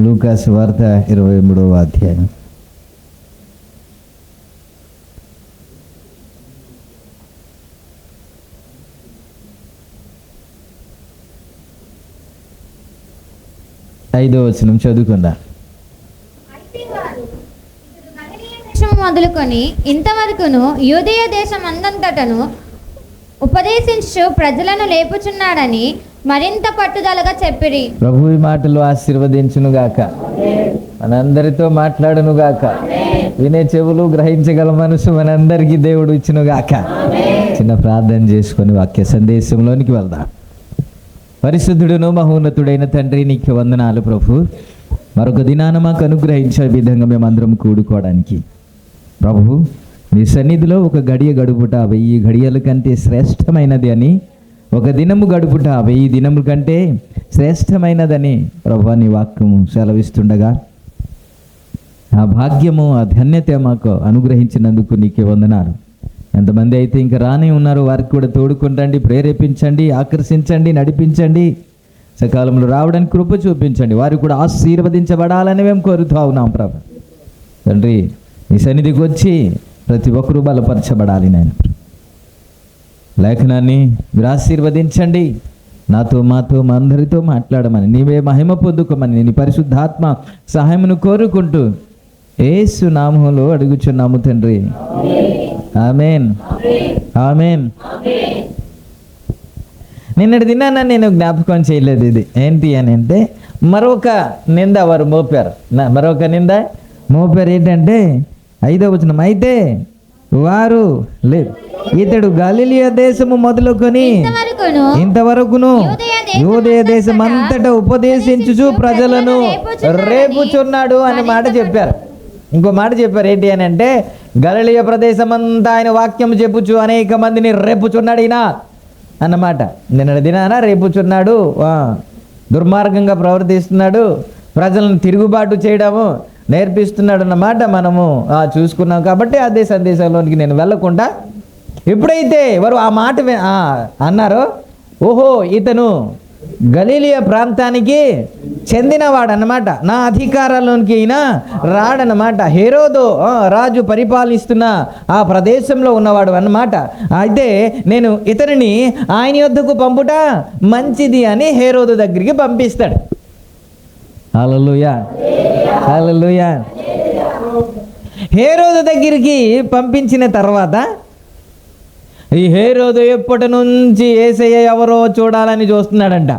లూకాసు వార్త 23వ అధ్యాయం. ఐదో వచనం చదువుకుందా. మొదలుకొని ఇంతవరకును యూదయ దేశం అందంతటను ఉపదేశించు ప్రజలను లేపుచున్నాడని మరింత పట్టుదలగా చెప్పిరి. ప్రభు ఈ మాటలు ఆశీర్వదించును గాక, మనందరితో మాట్లాడును గాక, వినే చెవులు గ్రహించగల మనసు మనందరికీ దేవుడు ఇచ్చును గాక. చిన్న ప్రార్థన చేసుకొని వాక్య సందేశంలోనికి వెళ్దాం. పరిశుద్ధుడును మహోన్నతుడైన తండ్రి, నీకు వందనాలు ప్రభు. మరొక దినాన మాకు అనుగ్రహించే విధంగా మేమందరం కూడుకోవడానికి ప్రభు మీ సన్నిధిలో ఒక గడియ గడుపుట 1000 గడియల కంటే శ్రేష్టమైనది అని, ఒక దినము గడుపుట 1000 దినముల కంటే శ్రేష్టమైనదని ప్రభు నీ వాక్యము సెలవిస్తుండగా ఆ భాగ్యము, ఆ ధన్యత మాకు అనుగ్రహించినందుకు నీకే వందనాలు. ఎంతమంది అయితే ఇంకా రానే ఉన్నారో వారికి కూడా తోడుకుంటండి, ప్రేరేపించండి, ఆకర్షించండి, నడిపించండి, సకాలంలో రావడానికి కృప చూపించండి. వారు కూడా ఆశీర్వదించబడాలని మేము కోరుతూ ఉన్నాం ప్రభు. తండ్రి ఈ సన్నిధికి వచ్చి ప్రతి ఒక్కరూ బలపరచబడాలి. నేను లేఖనాన్ని మీరు ఆశీర్వదించండి, నాతో మాతో మా అందరితో మాట్లాడమని, నీవే మహిమ పొందుకోమని నీ పరిశుద్ధాత్మ సహాయమును కోరుకుంటూ యేసు నామములో అడుగుచున్నాము తండ్రి. ఆమేన్, ఆమేన్. నిన్నటి దినాన నేను జ్ఞాపకం చేయలేదు. ఇది ఏంటి అని అంటే, మరొక నింద వారు మోపారు. మరొక నింద మోపారు. ఏంటంటే 5వ వచనం, అయితే వారు లేదు, ఇతడు గలిలయ దేశము మొదలుకొని ఇంతవరకును యూదయ దేశం అంతటా ఉపదేశించుచు ప్రజలను రేపుచున్నాడు అనే మాట చెప్పారు. ఇంకో మాట చెప్పారు. ఏంటి అని అంటే, గలిలయ ప్రదేశం అంతా ఆయన వాక్యం చెప్పుచు అనేక మందిని రేపుచున్నాడు ఈయన అన్నమాట. నిన్న దినాన రేపుచున్నాడు, దుర్మార్గంగా ప్రవర్తిస్తున్నాడు, ప్రజలను తిరుగుబాటు చేయడము నేర్పిస్తున్నాడు అన్నమాట మనము చూసుకున్నాం. కాబట్టి అదే సందేశంలోనికి నేను వెళ్ళకుండా, ఎప్పుడైతే వారు ఆ మాట అన్నారో, ఓహో ఇతను గలిలయ ప్రాంతానికి చెందినవాడు అన్నమాట, నా అధికారంలోనికి అయినా రాడన్నమాట, హేరోదు రాజు పరిపాలిస్తున్న ఆ ప్రదేశంలో ఉన్నవాడు అన్నమాట. అయితే నేను ఇతనిని ఆయన యొద్దకు పంపుట మంచిది అని హేరోదు దగ్గరికి పంపిస్తాడు. హల్లెలూయా, హల్లెలూయా. హేరోదు దగ్గరికి పంపించిన తర్వాత ఈ హేరోదు ఎప్పటి నుంచి యేసయ్య ఎవరో చూడాలని చూస్తున్నాడంట.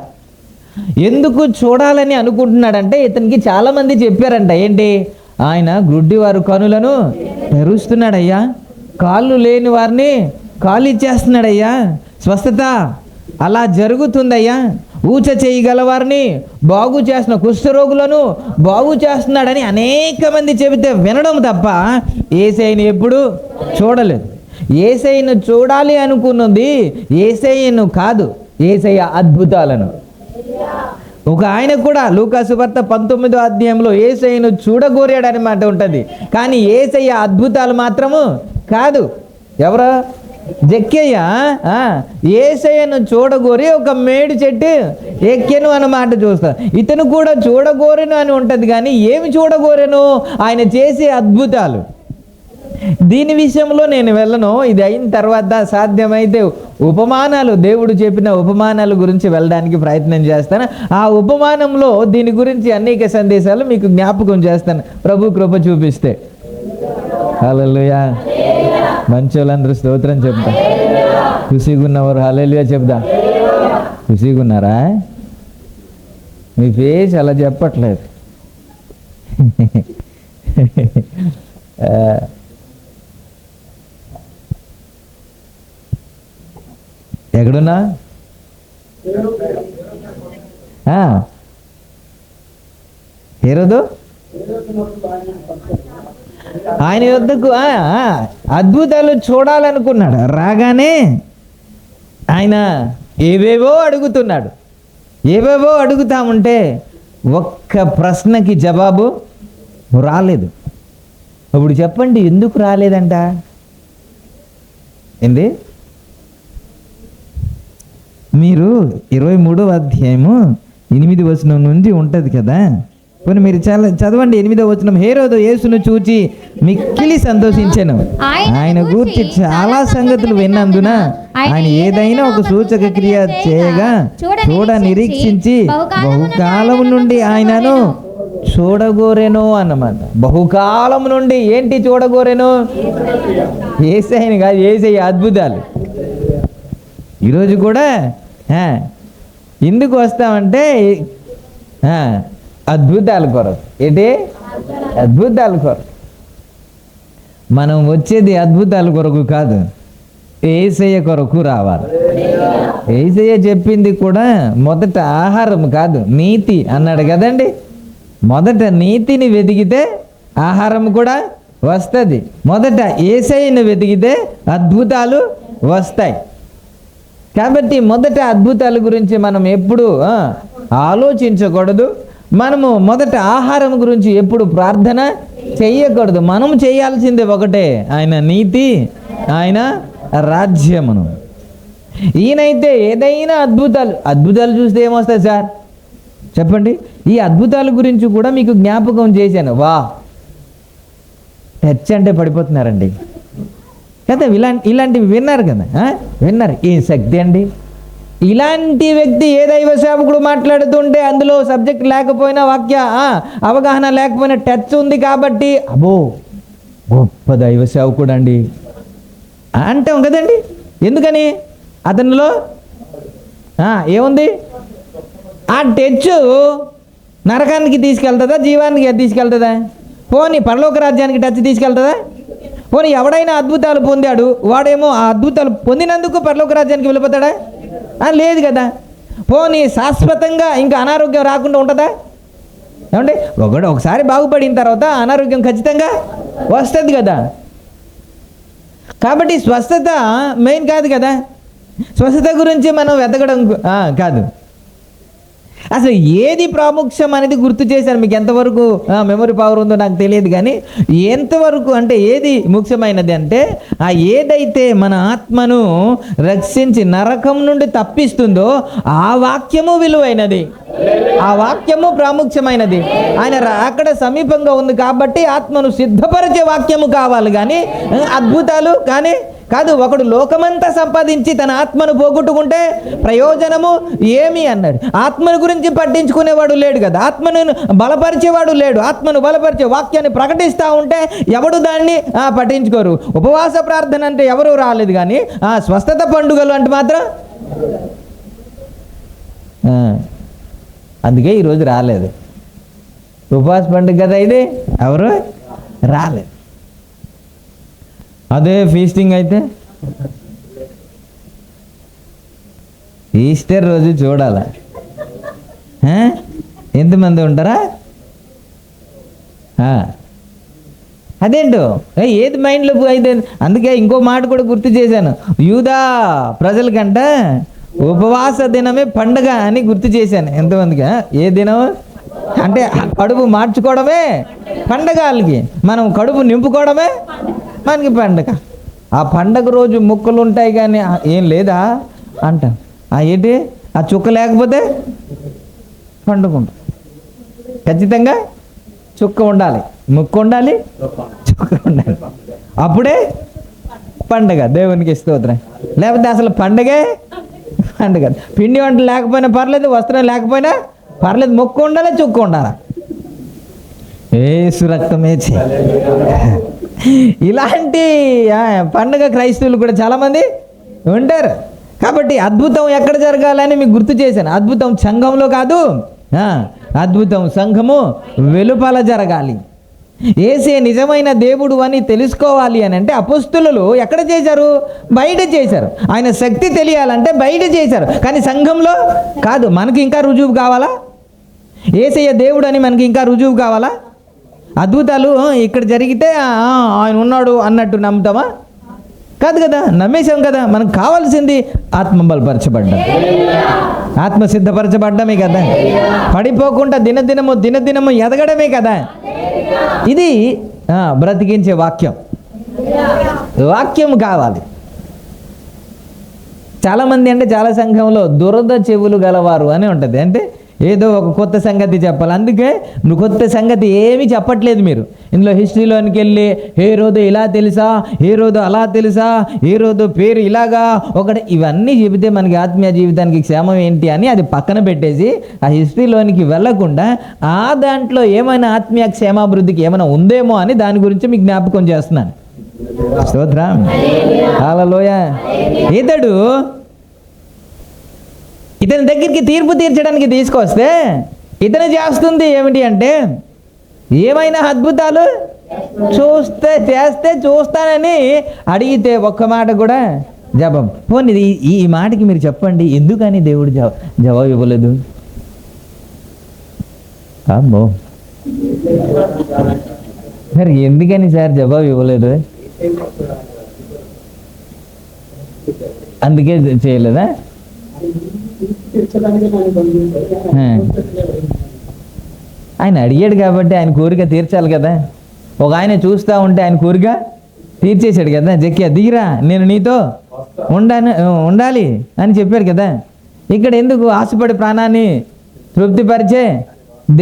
ఎందుకు చూడాలని అనుకుంటున్నాడంటే, ఇతనికి చాలామంది చెప్పారంట. ఏంటి, ఆయన గ్రుడ్డివారు కనులను తెరుస్తున్నాడయ్యా, కాళ్ళు లేని వారిని కాళ్ళు ఇచ్చేస్తున్నాడయ్యా, స్వస్థత అలా జరుగుతుందయ్యా, ఊచ చేయగలవారిని బాగు చేస్తున్న, కుష్ఠరోగులను బాగు చేస్తున్నాడని అనేక మంది చెబితే వినడం తప్ప యేసయ్యను ఎప్పుడు చూడలేదు. యేసయ్యను చూడాలి అనుకున్నది యేసయ్యను కాదు, యేసయ్య అద్భుతాలను. ఒక ఆయన కూడా లూకాసు వార్త 19వ అధ్యాయంలో యేసయ్యను చూడగోరాడని మాట ఉంటుంది, కానీ యేసయ్య అద్భుతాలు మాత్రము కాదు. ఎవరు? జక్కయ్య యేసయ్యను చూడగోరి ఒక మేడి చెట్టు ఎక్కెను అన్నమాట చూస్తా. ఇతను కూడా చూడగోరెను అని ఉంటుంది, కానీ ఏమి చూడగోరెను? ఆయన చేసే అద్భుతాలు. దీని విషయంలో నేను వెళ్ళను. ఇది అయిన తర్వాత సాధ్యమైతే ఉపమానాలు, దేవుడు చెప్పిన ఉపమానాల గురించి వెళ్ళడానికి ప్రయత్నం చేస్తాను. ఆ ఉపమానంలో దీని గురించి అనేక సందేశాలు మీకు జ్ఞాపకం చేస్తాను, ప్రభు కృప చూపిస్తే. హల్లెలూయా. మంచోళ్ళందరూ స్తోత్రం చెప్తా. ఖుషిగా ఉన్నవారు హల్లెలూయా చెప్దా. ఖుషిగా ఉన్నారా? మీ ఫేస్ అలా చెప్పట్లేదు. ఎక్కడున్నా? హేరోదు ఆయన యొద్దకు అద్భుతాలు చూడాలనుకున్నాడు. రాగానే ఆయన ఏవేవో అడుగుతున్నాడు. ఏవేవో అడుగుతా ఉంటే ఒక్క ప్రశ్నకి జవాబు రాలేదు. ఇప్పుడు చెప్పండి, ఎందుకు రాలేదంట? ఏంది? మీరు 23వ అధ్యాయము 8వ వచనం నుండి ఉంటుంది కదా, పోనీ మీరు చదవండి 8వ వచనం. హేరోదు యేసును చూచి మిక్కిలి సంతోషించెను. ఆయన గూర్చి చాలా సంగతులు విన్నందున ఆయన ఏదైనా ఒక సూచక క్రియ చేయగా చూడ నిరీక్షించి బహుకాలం నుండి ఆయనను చూడగోరెను అన్నమాట. బహుకాలం నుండి ఏంటి చూడగోరెను? యేసయ్యని కాదు, యేసయ్య అద్భుతాలు. ఈరోజు కూడా ఎందుకు వస్తామంటే అద్భుతాల కొరకు. ఏంటి? అద్భుతాల కొరకు. మనం వచ్చేది అద్భుతాల కొరకు కాదు, యేసయ్య కొరకు రావాలి. యేసయ్య చెప్పింది కూడా మొదట ఆహారం కాదు, నీతి అన్నాడు కదండి. మొదట నీతిని వెతికితే ఆహారం కూడా వస్తుంది. మొదట యేసయ్యను వెతికితే అద్భుతాలు వస్తాయి. కాబట్టి మొదట అద్భుతాల గురించి మనం ఎప్పుడు ఆలోచించకూడదు. మనము మొదట ఆహారం గురించి ఎప్పుడు ప్రార్థన చెయ్యకూడదు. మనం చేయాల్సిందే ఒకటే, ఆయన నీతి, ఆయన రాజ్యమును. ఈయనైతే ఏదైనా అద్భుతాలు చూస్తే ఏమొస్తాయి సార్ చెప్పండి? ఈ అద్భుతాల గురించి కూడా మీకు జ్ఞాపకం చేశాను. టచ్ అంటే పడిపోతున్నారండి కదా. ఇలాంటివి విన్నారు కదా, విన్నారు. ఈ శక్తి అండి, ఇలాంటి వ్యక్తి ఏ దైవ సేవకుడు మాట్లాడుతుంటే అందులో సబ్జెక్ట్ లేకపోయినా, వాక్య అవగాహన లేకపోయినా టచ్ ఉంది కాబట్టి అబ్బో గొప్ప దైవ సేవకుడు అండి అంటాం కదండి. ఎందుకని? అతనిలో ఏముంది? ఆ టచ్ నరకానికి తీసుకెళ్తుందా, జీవానికి తీసుకెళ్తుందా? పోనీ పరలోక రాజ్యానికి టచ్ తీసుకెళ్తుందా? పోనీ ఎవడైనా అద్భుతాలు పొందాడు, వాడేమో ఆ అద్భుతాలు పొందినందుకు పరలోక రాజ్యానికి వెళ్ళిపోతాడా? లేదు కదా. పోనీ శాశ్వతంగా ఇంకా అనారోగ్యం రాకుండా ఉంటుందా? ఏమంటే ఒకసారి బాగుపడిన తర్వాత అనారోగ్యం ఖచ్చితంగా వస్తుంది కదా. కాబట్టి స్వస్థత మెయిన్ కాదు కదా. స్వస్థత గురించి మనం వెతకడం కాదు. అసలు ఏది ప్రాముఖ్యం అనేది గుర్తు చేశాను మీకు. ఎంతవరకు మెమరీ పవర్ ఉందో నాకు తెలియదు, కానీ ఎంతవరకు అంటే ఏది ముఖ్యమైనది అంటే ఏదైతే మన ఆత్మను రక్షించి నరకం నుండి తప్పిస్తుందో ఆ వాక్యము విలువైనది, ఆ వాక్యము ప్రాముఖ్యమైనది. ఆయన అక్కడ సమీపంగా ఉంది కాబట్టి ఆత్మను సిద్ధపరిచే వాక్యము కావాలి, కానీ అద్భుతాలు కానీ కాదు. ఒకడు లోకమంతా సంపాదించి తన ఆత్మను పోగొట్టుకుంటే ప్రయోజనము ఏమి అన్నాడు. ఆత్మను గురించి పట్టించుకునేవాడు లేడు కదా, ఆత్మను బలపరిచేవాడు లేడు. ఆత్మను బలపరిచే వాక్యాన్ని ప్రకటిస్తూ ఉంటే ఎవడు దాన్ని పట్టించుకోరు. ఉపవాస ప్రార్థన అంటే ఎవరు రాలేదు, కానీ స్వస్థత పండుగలు అంటే మాత్రం అందుకే ఈరోజు రాలేదు. ఉపవాస పండుగ కదా ఇది, ఎవరు రాలేదు. అదే ఫీస్టింగ్ అయితే ఈస్టర్ రోజు చూడాల. ఎంతమంది ఉంటారా? అదేంటో ఏది మైండ్లో అయితే. అందుకే ఇంకో మాట కూడా గుర్తు చేశాను. యూదా ప్రజలకంట ఉపవాస దినమే పండగ అని గుర్తు చేశాను. ఎంతమందిగా? ఏ దినం అంటే కడుపు మార్చుకోవడమే పండగ. వాళ్ళకి మనం కడుపు నింపుకోవడమే మనకి పండగ. ఆ పండగ రోజు ముక్కలు ఉంటాయి కానీ ఏం లేదా అంట. ఏంటి ఆ చుక్క లేకపోతే పండుగ ఉండదు. ఖచ్చితంగా చుక్క ఉండాలి, ముక్క ఉండాలి, చుక్క ఉండాలి, అప్పుడే పండగ. దేవునికి స్తోత్రం. లేకపోతే అసలు పండగే పండగ. పిండి వంటలు లేకపోయినా పర్లేదు, వస్త్రం లేకపోయినా పర్లేదు, ముక్క ఉండాలి, చుక్క ఉండాలి. యేసు రక్తమే ఇలాంటి పండుగ క్రైస్తవులు కూడా చాలామంది ఉంటారు. కాబట్టి అద్భుతం ఎక్కడ జరగాలని మీకు గుర్తు చేశాను. అద్భుతం సంఘంలో కాదు, అద్భుతం సంఘము వెలుపల జరగాలి. యేసే నిజమైన దేవుడు అని తెలుసుకోవాలి అని అంటే అపొస్తలులు ఎక్కడ చేశారు? బయట చేశారు. ఆయన శక్తి తెలియాలంటే బయట చేశారు, కానీ సంఘంలో కాదు. మనకి ఇంకా రుజువు కావాలా? యేసయ్య దేవుడు అని మనకి ఇంకా రుజువు కావాలా? అద్భుతాలు ఇక్కడ జరిగితే ఆయన ఉన్నాడు అన్నట్టు నమ్ముతామా? కాదు కదా, నమ్మేశాం కదా. మనకు కావాల్సింది ఆత్మ బలపరచబడ్డం, ఆత్మ సిద్ధపరచబడ్డమే కదా. పడిపోకుండా దినదినము ఎదగడమే కదా. ఇది బ్రతికించే వాక్యం కావాలి. చాలామంది అంటే చాలా సంఘంలో దురద చెవులు గలవారు అని ఉంటుంది. అంటే ఏదో ఒక కొత్త సంగతి చెప్పాలి. అందుకే నువ్వు కొత్త సంగతి ఏమీ చెప్పట్లేదు మీరు. ఇందులో హిస్టరీలోనికి వెళ్ళి హేరోదు ఇలా తెలుసా, హేరోదు అలా తెలుసా, హేరోదు పేరు ఇలాగా ఒకటి, ఇవన్నీ చెబితే మనకి ఆత్మీయ జీవితానికి క్షేమం ఏంటి అని అది పక్కన పెట్టేసి ఆ హిస్టరీలోనికి వెళ్ళకుండా ఆ దాంట్లో ఏమైనా ఆత్మీయ క్షేమాభివృద్ధికి ఏమైనా ఉందేమో అని దాని గురించి మీకు జ్ఞాపకం చేస్తున్నాను. స్తోత్రం, హల్లెలూయా. ఇతని దగ్గరికి తీర్పు తీర్చడానికి తీసుకొస్తే ఇతను చేస్తుంది ఏమిటి అంటే, ఏమైనా అద్భుతాలు చేస్తే చూస్తానని అడిగితే ఒక్క మాట కూడా జవాబు. పోనీ ఈ మాటకి మీరు చెప్పండి, ఎందుకని దేవుడు జవాబు ఇవ్వలేదు? అమ్మో, మరి ఎందుకని సార్ జవాబు ఇవ్వలేదు? అందుకే చేయలేదా? ఆయన అడిగాడు కాబట్టి ఆయన కోరిక తీర్చాలి కదా. ఒక ఆయన చూస్తూ ఉంటే ఆయన కోరిక తీర్చేశాడు కదా. జక్కియా దిగిరా, నేను నీతో ఉండాలి అని చెప్పాడు కదా. ఇక్కడ ఎందుకు ఆశపడి ప్రాణాన్ని తృప్తిపరిచే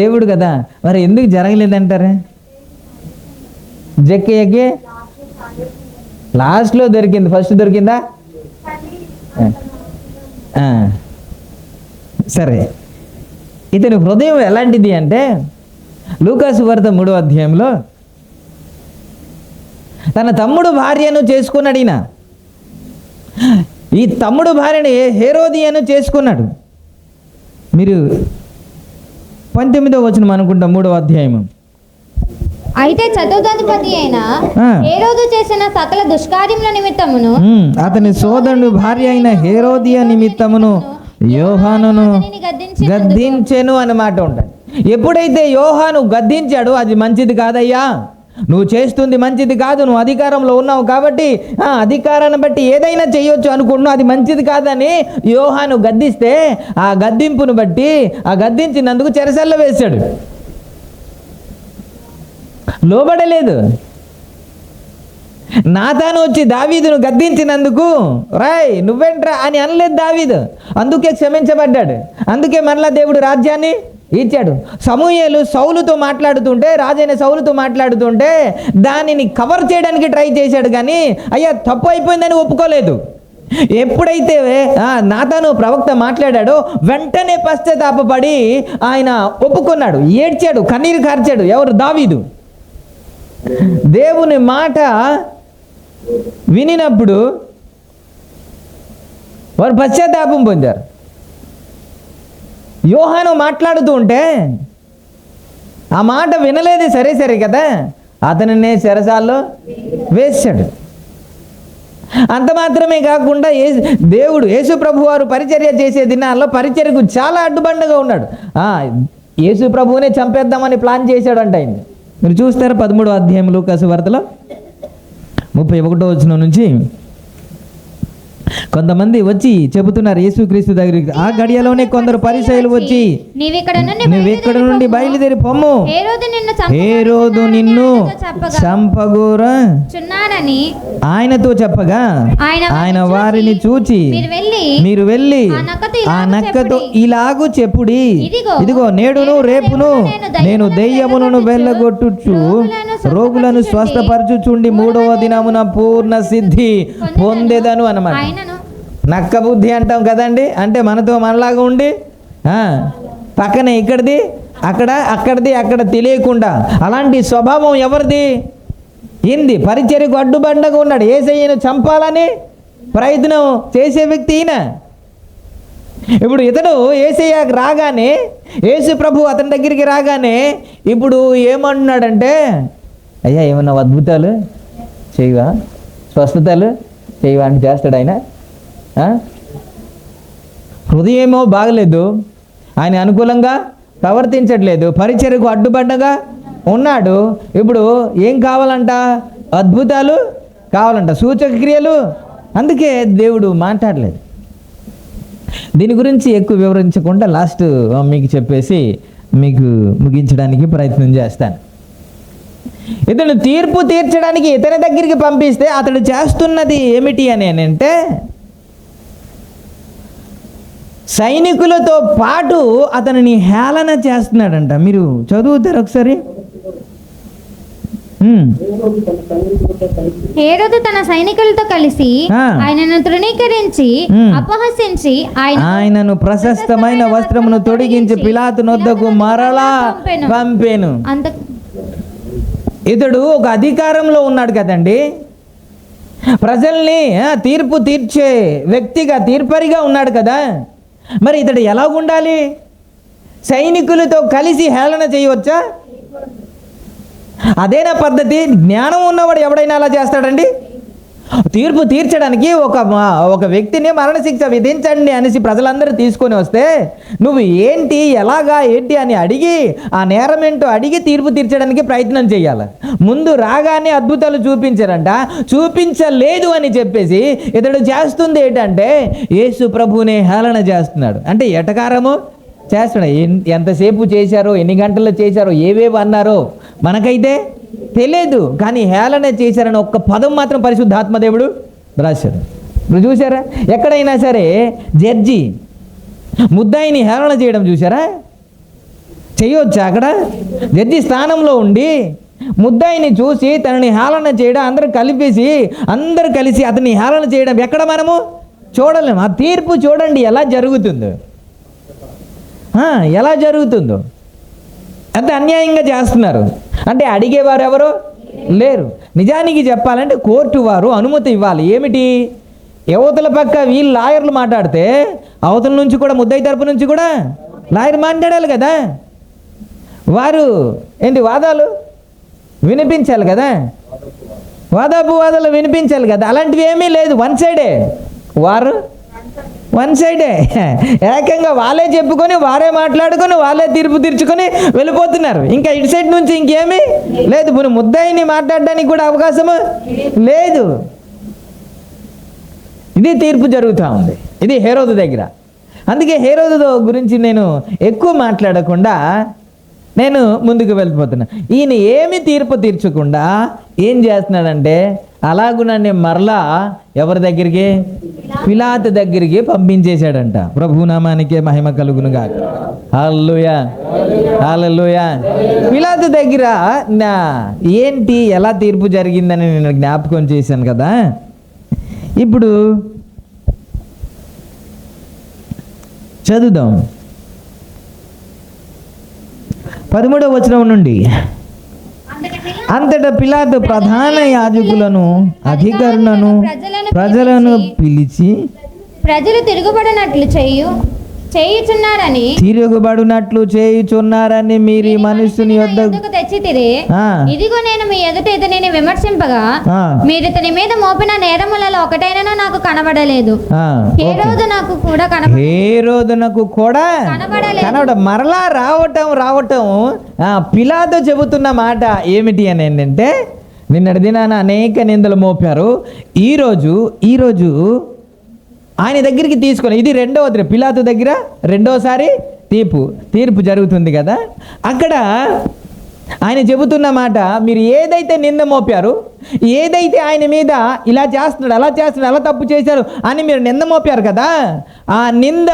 దేవుడు కదా, మరి ఎందుకు జరగలేదంటారా? జక్కియాకి లాస్ట్లో దొరికింది, ఫస్ట్ దొరికిందా? సరే, ఇతని హృదయం ఎలాంటిది అంటే లూకాసు వార్త 3వ అధ్యాయంలో తన తమ్ముడు భార్యను చేసుకున్నాడు. ఈయన ఈ తమ్ముడు భార్యను హేరోదియను చేసుకున్నాడు. మీరు 19వ వచనం అనుకుంటాం, 3వ అధ్యాయము. అయితే చతుర్థాధిపతి అయిన హేరోదు చేసిన సకల దుష్కార్యముల నిమిత్తమును అతని సోదరుడు భార్య అయిన హేరోదియ నిమిత్తమును యోహానును గద్దించెను అన్నమాట ఉంటుంది. ఎప్పుడైతే యోహాను గద్దించాడు, అది మంచిది కాదయ్యా, నువ్వు చేస్తుంది మంచిది కాదు, నువ్వు అధికారంలో ఉన్నావు కాబట్టి ఆ అధికారాన్ని బట్టి ఏదైనా చేయొచ్చు అనుకున్నావు, అది మంచిది కాదని యోహాను గద్దిస్తే ఆ గద్దింపును బట్టి ఆ గద్దించినందుకు చెరసల్లో వేశాడు. లోబడలేదు. నాతాను వచ్చి దావీదును గద్దించినందుకు రాయ్ నువ్వేంట్రా అని అనలేదు దావీదు. అందుకే క్షమించబడ్డాడు. అందుకే మరలా దేవుడు రాజ్యాన్ని ఇచ్చాడు. సమూయేలు సౌలుతో మాట్లాడుతుంటే, రాజైన సౌలుతో మాట్లాడుతుంటే దానిని కవర్ చేయడానికి ట్రై చేశాడు, కానీ అయ్యా తప్పు అయిపోయిందని ఒప్పుకోలేదు. ఎప్పుడైతే నాతాను ప్రవక్త మాట్లాడాడో వెంటనే పశ్చాత్తాపపడి ఆయన ఒప్పుకున్నాడు, ఏడ్చాడు, కన్నీరు కార్చాడు. ఎవరు? దావీదు. దేవుని మాట వినినప్పుడు వారు పశ్చాత్తాపం పొందారు. యోహాను మాట్లాడుతూ ఉంటే ఆ మాట వినలేదు, సరే కదా, అతనినే చెరసాల్లో వేశాడు. అంత మాత్రమే కాకుండా దేవుడు యేసు ప్రభు వారు పరిచర్య చేసే దినాల్లో పరిచర్యకు చాలా అడ్డుబండగా ఉన్నాడు. యేసు ప్రభువునే చంపేద్దామని ప్లాన్ చేశాడంట ఆయన. మీరు చూస్తారు 13వ అధ్యాయం లూకాసు వార్తలో 31వ వచనం నుంచి కొంతమంది వచ్చి చెబుతున్నారు యేసుక్రీస్తు దగ్గరికి. ఆ గడియలోనే కొందరు పరిసయ్యులు వచ్చి నువ్వెక్కడ నుండి బయలుదేరి పొమ్ము, హేరోదు నిన్ను చంపగోరుచున్నాడని ఆయనతో చెప్పగా ఆయన వారిని చూచి మీరు వెళ్ళి ఆ నక్కతో ఇలాగు చెప్పుడి, ఇదిగో నేడును రేపును నేను దెయ్యములను వెళ్ళగొట్టుచు రోగులను స్వస్థపరచుచుండి 3వ దినమున పూర్ణ సిద్ధి పొందేదను అన్నమాట. నక్క బుద్ధి అంటాం కదండి, అంటే మనలాగా ఉండి పక్కనే ఇక్కడిది అక్కడిది అక్కడ తెలియకుండా అలాంటి స్వభావం ఎవరిది? ఏంది? పరిచర్యకు అడ్డుబండగా ఉన్నాడు. యేసయ్యను చంపాలని ప్రయత్నం చేసే వ్యక్తి ఈయన. ఇప్పుడు ఇతడు యేసయ్యకు రాగానే, యేసు ప్రభు అతని దగ్గరికి రాగానే ఇప్పుడు ఏమంటున్నాడంటే, అయ్యా ఏమన్నా అద్భుతాలు చేయవా, స్వస్థతలు చేయవా అని చేస్తాడు ఆయన. హృదయమో బాగలేదు, ఆయన అనుకూలంగా ప్రవర్తించట్లేదు, పరిచర్యకు అడ్డుపడ్డగా ఉన్నాడు. ఇప్పుడు ఏం కావాలంట? అద్భుతాలు కావాలంట, సూచక క్రియలు. అందుకే దేవుడు మాట్లాడలేదు. దీని గురించి ఎక్కువ వివరించకుండా లాస్ట్ మీకు చెప్పేసి మీకు ముగించడానికి ప్రయత్నం చేస్తాను. ఇతను తీర్పు తీర్చడానికి ఇతని దగ్గరికి పంపిస్తే అతడు చేస్తున్నది ఏమిటి అని అంటే, సైనికులతో పాటు అతనిని హేళన చేస్తున్నాడంట. మీరు చదువుతారు ఒకసారి. హేరోదు తన సైనికులతో కలిసి ఆ. ఆయనను తృణీకరించి అపహసించి ఆయనను ప్రశస్తమైన వస్త్రమును తొడిగించి పిలాతు నొద్దకు మరలా పంపెను. అంత ఇతడు ఒక అధికారంలో ఉన్నాడు కదండి, ప్రజల్ని తీర్పు తీర్చే వ్యక్తిగా, తీర్పరిగా ఉన్నాడు కదా. మరి ఇతడు ఎలా ఉండాలి? సైనికులతో కలిసి హేళన చేయవచ్చా? అదేనా పద్ధతి? జ్ఞానం ఉన్నవాడు ఎవడైనా అలా చేస్తాడండి? తీర్పు తీర్చడానికి ఒక వ్యక్తిని మరణశిక్ష విధించండి అనేసి ప్రజలందరూ తీసుకొని వస్తే నువ్వు ఏంటి, ఎలాగా, ఏంటి అని అడిగి ఆ నేరం ఏంటో అడిగి తీర్పు తీర్చడానికి ప్రయత్నం చేయాలి. ముందు రాగానే అద్భుతాలు చూపించారంట, చూపించలేదు అని చెప్పేసి ఇతడు చేస్తుంది ఏంటంటే యేసు ప్రభువునే హేళన చేస్తున్నాడు. అంటే ఎటకారము చేస్తున్నాడు. ఎంతసేపు చేశారో, ఎన్ని గంటల్లో చేశారో, ఏవేవి అన్నారో మనకైతే తెలియదు, కానీ హేళన చేశారని ఒక్క పదం మాత్రం పరిశుద్ధాత్మదేవుడు రాశాడు. ఇప్పుడు చూసారా, ఎక్కడైనా సరే జడ్జి ముద్దాయిని హేళన చేయడం చూసారా? చేయొచ్చా? అక్కడ జడ్జి స్థానంలో ఉండి ముద్దాయిని చూసి తనని హేళన చేయడం, అందరూ కలిసి అతన్ని హేళన చేయడం ఎక్కడ మనము చూడలేము. ఆ తీర్పు చూడండి ఎలా జరుగుతుందో, అంత అన్యాయంగా చేస్తున్నారు. అంటే అడిగేవారు ఎవరు లేరు. నిజానికి చెప్పాలంటే కోర్టు వారు అనుమతి ఇవ్వాలి. ఏమిటి? యువతల పక్క వీళ్ళు లాయర్లు మాట్లాడితే అవతల నుంచి కూడా, ముద్దాయి తరపు నుంచి కూడా లాయర్ మాట్లాడాలి కదా. వారు వాదాలు వినిపించాలి కదా, వాదాలు వినిపించాలి కదా. అలాంటివి ఏమీ లేదు. వన్ సైడే ఏకంగా వాళ్ళే చెప్పుకొని, వారే మాట్లాడుకొని, వాళ్ళే తీర్పు తీర్చుకొని వెళ్ళిపోతున్నారు. ఇంకా ఇటు సైడ్ నుంచి ఇంకేమీ లేదు. ఇప్పుడు ముద్దాయిని మాట్లాడడానికి కూడా అవకాశము లేదు. ఇది తీర్పు జరుగుతూ ఉంది. ఇది హేరోదు దగ్గర. అందుకే హేరోదు గురించి నేను ఎక్కువ మాట్లాడకుండా నేను ముందుకు వెళ్ళిపోతున్నా. ఈయన ఏమి తీర్పు తీర్చకుండా ఏం చేస్తున్నాడంటే అలాగునని మరలా ఎవరి దగ్గరికి? పిలాతు దగ్గరికి పంపించేశాడంట. ప్రభునామానికే మహిమ కలుగునుగా. హల్లెలూయా, హల్లెలూయా. పిలాతు దగ్గర ఏంటి, ఎలా తీర్పు జరిగిందని నేను జ్ఞాపకం చేశాను కదా. ఇప్పుడు చదువుదాం 13వ వచనం నుండి. అంతటా పిలాతు ప్రధాన యాజకులను, అధికారులను, ప్రజలను పిలిచి ప్రజలు తిరుగుబడినట్లు చేయుచున్నారని మీరు ఈ మనుషుని యొద్దకు తెచ్చితిరి. ఇదిగో నేను మీ ఎదుట ఇతనిని విమర్శింపగా మీరు ఇతని మీద మోపిన నేరములలో ఒకటైనా నాకు కనబడలేదు. హేరోదునకు కూడా కనబడలేదు. మరలా రావటం పిలాతు చెబుతున్న మాట ఏమిటి అని ఏంటంటే, నిన్నటి దినాన అనేక నిందలు మోపారు. ఈరోజు ఆయన దగ్గరికి తీసుకొని, ఇది రెండవది, పిలాతు దగ్గర రెండోసారి తీర్పు జరుగుతుంది కదా. అక్కడ ఆయన చెబుతున్న మాట, మీరు ఏదైతే నింద మోపారు, ఏదైతే ఆయన మీద ఇలా చేస్తున్నాడు, అలా చేస్తున్నాడు, అలా తప్పు చేశారు అని మీరు నింద మోపారు కదా, ఆ నింద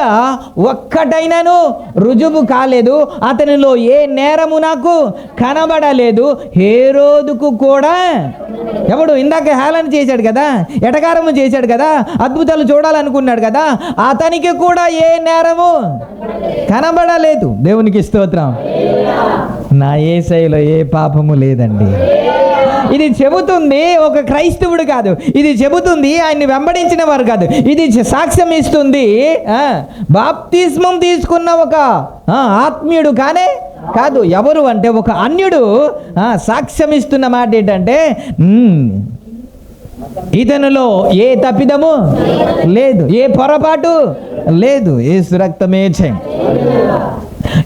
ఒక్కటైనాను రుజువు కాలేదు. అతనిలో ఏ నేరము నాకు కనబడలేదు. హేరోదుకు కూడా, ఎవడు ఇందాక హేళన చేశాడు కదా, ఎటకారము చేశాడు కదా, అద్భుతాలు చూడాలనుకున్నాడు కదా, అతనికి కూడా ఏ నేరము కనబడలేదు. దేవునికి స్తోత్రం. నా యేసయ్యలో ఏ పాపము లేదండి. ఇది చెబుతుంది ఒక క్రైస్తవుడు కాదు, ఇది చెబుతుంది ఆయన్ని వెంబడించిన వారు కాదు, ఇది సాక్ష్యం ఇస్తుంది బాప్తిస్మం తీసుకున్న ఒక ఆత్మీయుడు కానే కాదు. ఎవరు అంటే ఒక అన్యుడు సాక్ష్యం ఇస్తున్న మాట ఏంటంటే, ఇతనిలో ఏ తప్పిదము లేదు, ఏ పొరపాటు లేదు, యేసు రక్తమే జయం.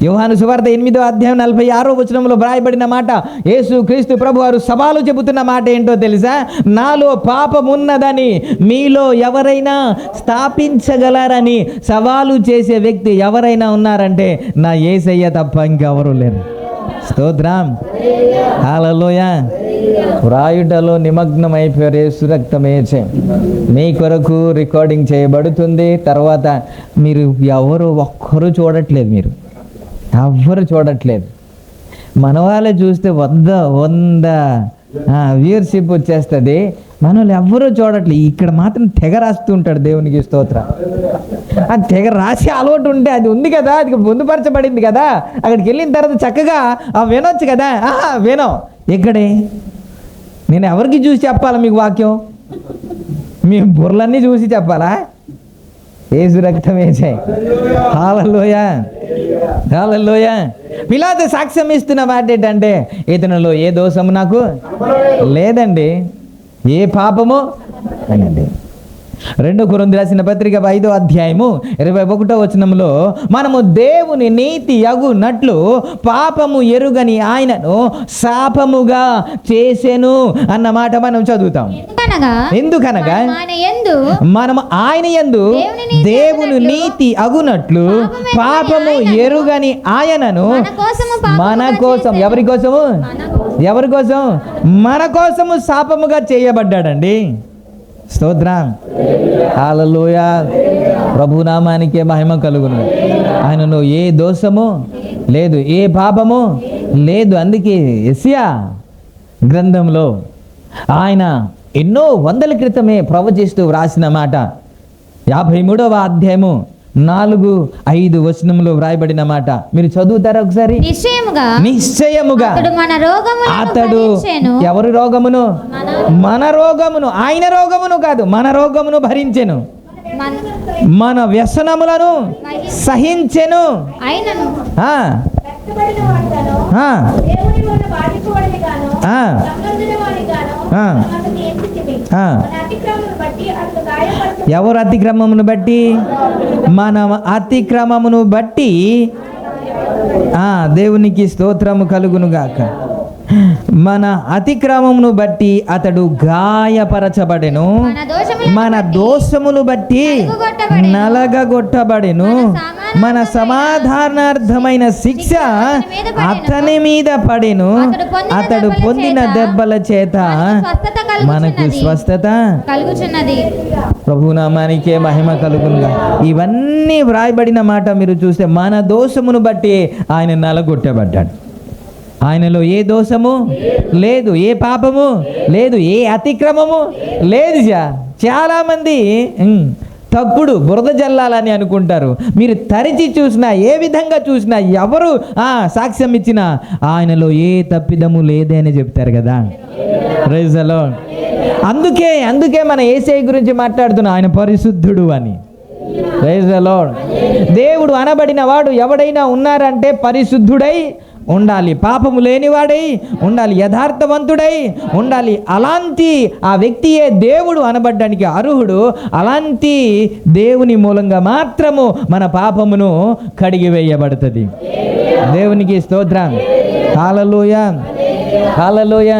యోహాను సువార్త 8వ అధ్యాయం 46వ వచనంలో వ్రాయబడిన మాట, యేసు క్రీస్తు ప్రభు వారు సవాలు చెబుతున్న మాట ఏంటో తెలుసా? నాలో పాపమున్నదని మీలో ఎవరైనా స్థాపించగలరని సవాలు చేసే వ్యక్తి ఎవరైనా ఉన్నారంటే నా యేసయ్య తప్ప ఇంకెవరు లేరు. స్తోత్రం, హల్లెలూయా. వ్రాయుటలో నిమగ్నమైపోయారు. యేసు రక్తమే మీ కొరకు రికార్డింగ్ చేయబడుతుంది. తర్వాత మీరు ఒక్కరు చూడట్లేదు, మీరు ఎవ్వరు చూడట్లేదు. మన వాళ్ళే చూస్తే 100 వ్యూవర్షిప్ వచ్చేస్తుంది. మన వాళ్ళు ఎవ్వరూ చూడట్లేదు. ఇక్కడ మాత్రం తెగ రాస్తుంటాడు దేవునికి స్తోత్రం. ఆ తెగ రాసి అలవాటు ఉంటే అది ఉంది కదా, అది పొందుపరచబడింది కదా, అక్కడికి వెళ్ళిన తర్వాత చక్కగా వినొచ్చు కదా. వినో ఇక్కడే నేను ఎవరికి చూసి చెప్పాలా మీకు వాక్యం? మీ బుర్రలన్నీ చూసి చెప్పాలా? యేసు రక్తం వేసాయి. హల్లెలూయా, హల్లెలూయా. పిలాతు సాక్ష్యం ఇస్తున్న మాట ఏంటంటే, ఇతనిలో ఏ దోషము నాకు లేదండి, ఏ పాపము అనండి. 2 కొరింథీయులకు రాసిన పత్రిక 5వ అధ్యాయము 21వ వచనంలో మనము దేవుని నీతి యగునట్లు పాపము ఎరుగని ఆయనను శాపముగా చేసెను అన్న మాట మనం చదువుతాం. ఎందుకనగా మనము ఆయన యందు దేవుని నీతి అగునట్లు పాపము ఎరుగని ఆయనను మన కోసం, ఎవరి కోసము? ఎవరి కోసం? మన కోసము శాపముగా చేయబడ్డాడండి. స్తోత్రం, హల్లెలూయా. ప్రభునామానికే మహిమ కలుగును. ఆయనలో ఏ దోషము లేదు, ఏ పాపము లేదు. అందుకే యెషయా గ్రంథంలో ఆయన ఎన్నో వందల క్రితమే ప్రవచిస్తూ వ్రాసిన మాట 53వ అధ్యాయము 4-5 వచనంలో వ్రాయబడిన మాట మీరు చదువుతారా ఒకసారి? నిశ్చయముగా అతడు ఎవరి రోగమును? మన రోగమును, ఆయన రోగమును కాదు, మన రోగమును భరించెను, మన వ్యసనములను సహించెను. ఎవరు అతిక్రమమును బట్టి? మన అతిక్రమమును బట్టి. దేవునికి స్తోత్రము కలుగును గాక. మన అతిక్రమమును బట్టి అతడు గాయపరచబడెను, మన దోషమును బట్టి నలగగొట్టబడెను, మన సమాధానార్థమైన శిక్ష అతని మీద పడెను, అతడు పొందిన దెబ్బల చేత మనకు స్వస్థత కలుగుచున్నది. ప్రభునామానికే మహిమ కలుగునుగా. ఇవన్నీ వ్రాయబడిన మాట మీరు చూస్తే మన దోషమును బట్టి ఆయన నలగొట్టబడ్డాడు. ఆయనలో ఏ దోషము లేదు, ఏ పాపము లేదు, ఏ అతిక్రమము లేదు. చాలామంది తప్పుడు బురద జల్లాలని అనుకుంటారు. మీరు తరిచి చూసినా, ఏ విధంగా చూసినా, ఎవరు సాక్ష్యం ఇచ్చినా ఆయనలో ఏ తప్పిదము లేదే అని చెప్తారు కదా. Praise the lord. అందుకే మన యేసయ్య గురించి మాట్లాడుతున్నా, ఆయన పరిశుద్ధుడు అని. Praise the lord. దేవుడు అనబడిన వాడు ఎవడైనా ఉన్నారంటే పరిశుద్ధుడై ఉండాలి, పాపము లేనివాడై ఉండాలి, యథార్థవంతుడై ఉండాలి. అలాంటి ఆ వ్యక్తియే దేవుడు అనబడ్డానికి అర్హుడు. అలాంటి దేవుని మూలంగా మాత్రము మన పాపమును కడిగివేయబడుతుంది. దేవునికి స్తోత్రం. హల్లెలూయా, హల్లెలూయా.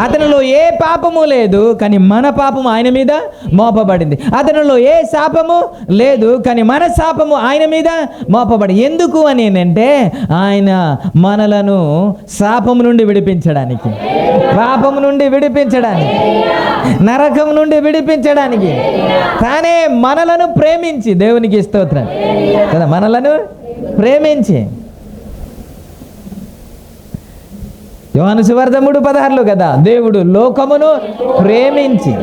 అతనిలో ఏ పాపము లేదు, కానీ మన పాపము ఆయన మీద మోపబడింది. అతనిలో ఏ శాపము లేదు, కానీ మన శాపము ఆయన మీద మోపబడి. ఎందుకు అని అంటే ఆయన మనలను శాపము నుండి విడిపించడానికి, పాపము నుండి విడిపించడానికి, నరకం నుండి విడిపించడానికి తానే మనలను ప్రేమించి, దేవునికి స్తోత్రం కదా, మనలను ప్రేమించి. యోహాను సువార్త 3:16 కదా, దేవుడు లోకమును ప్రేమించి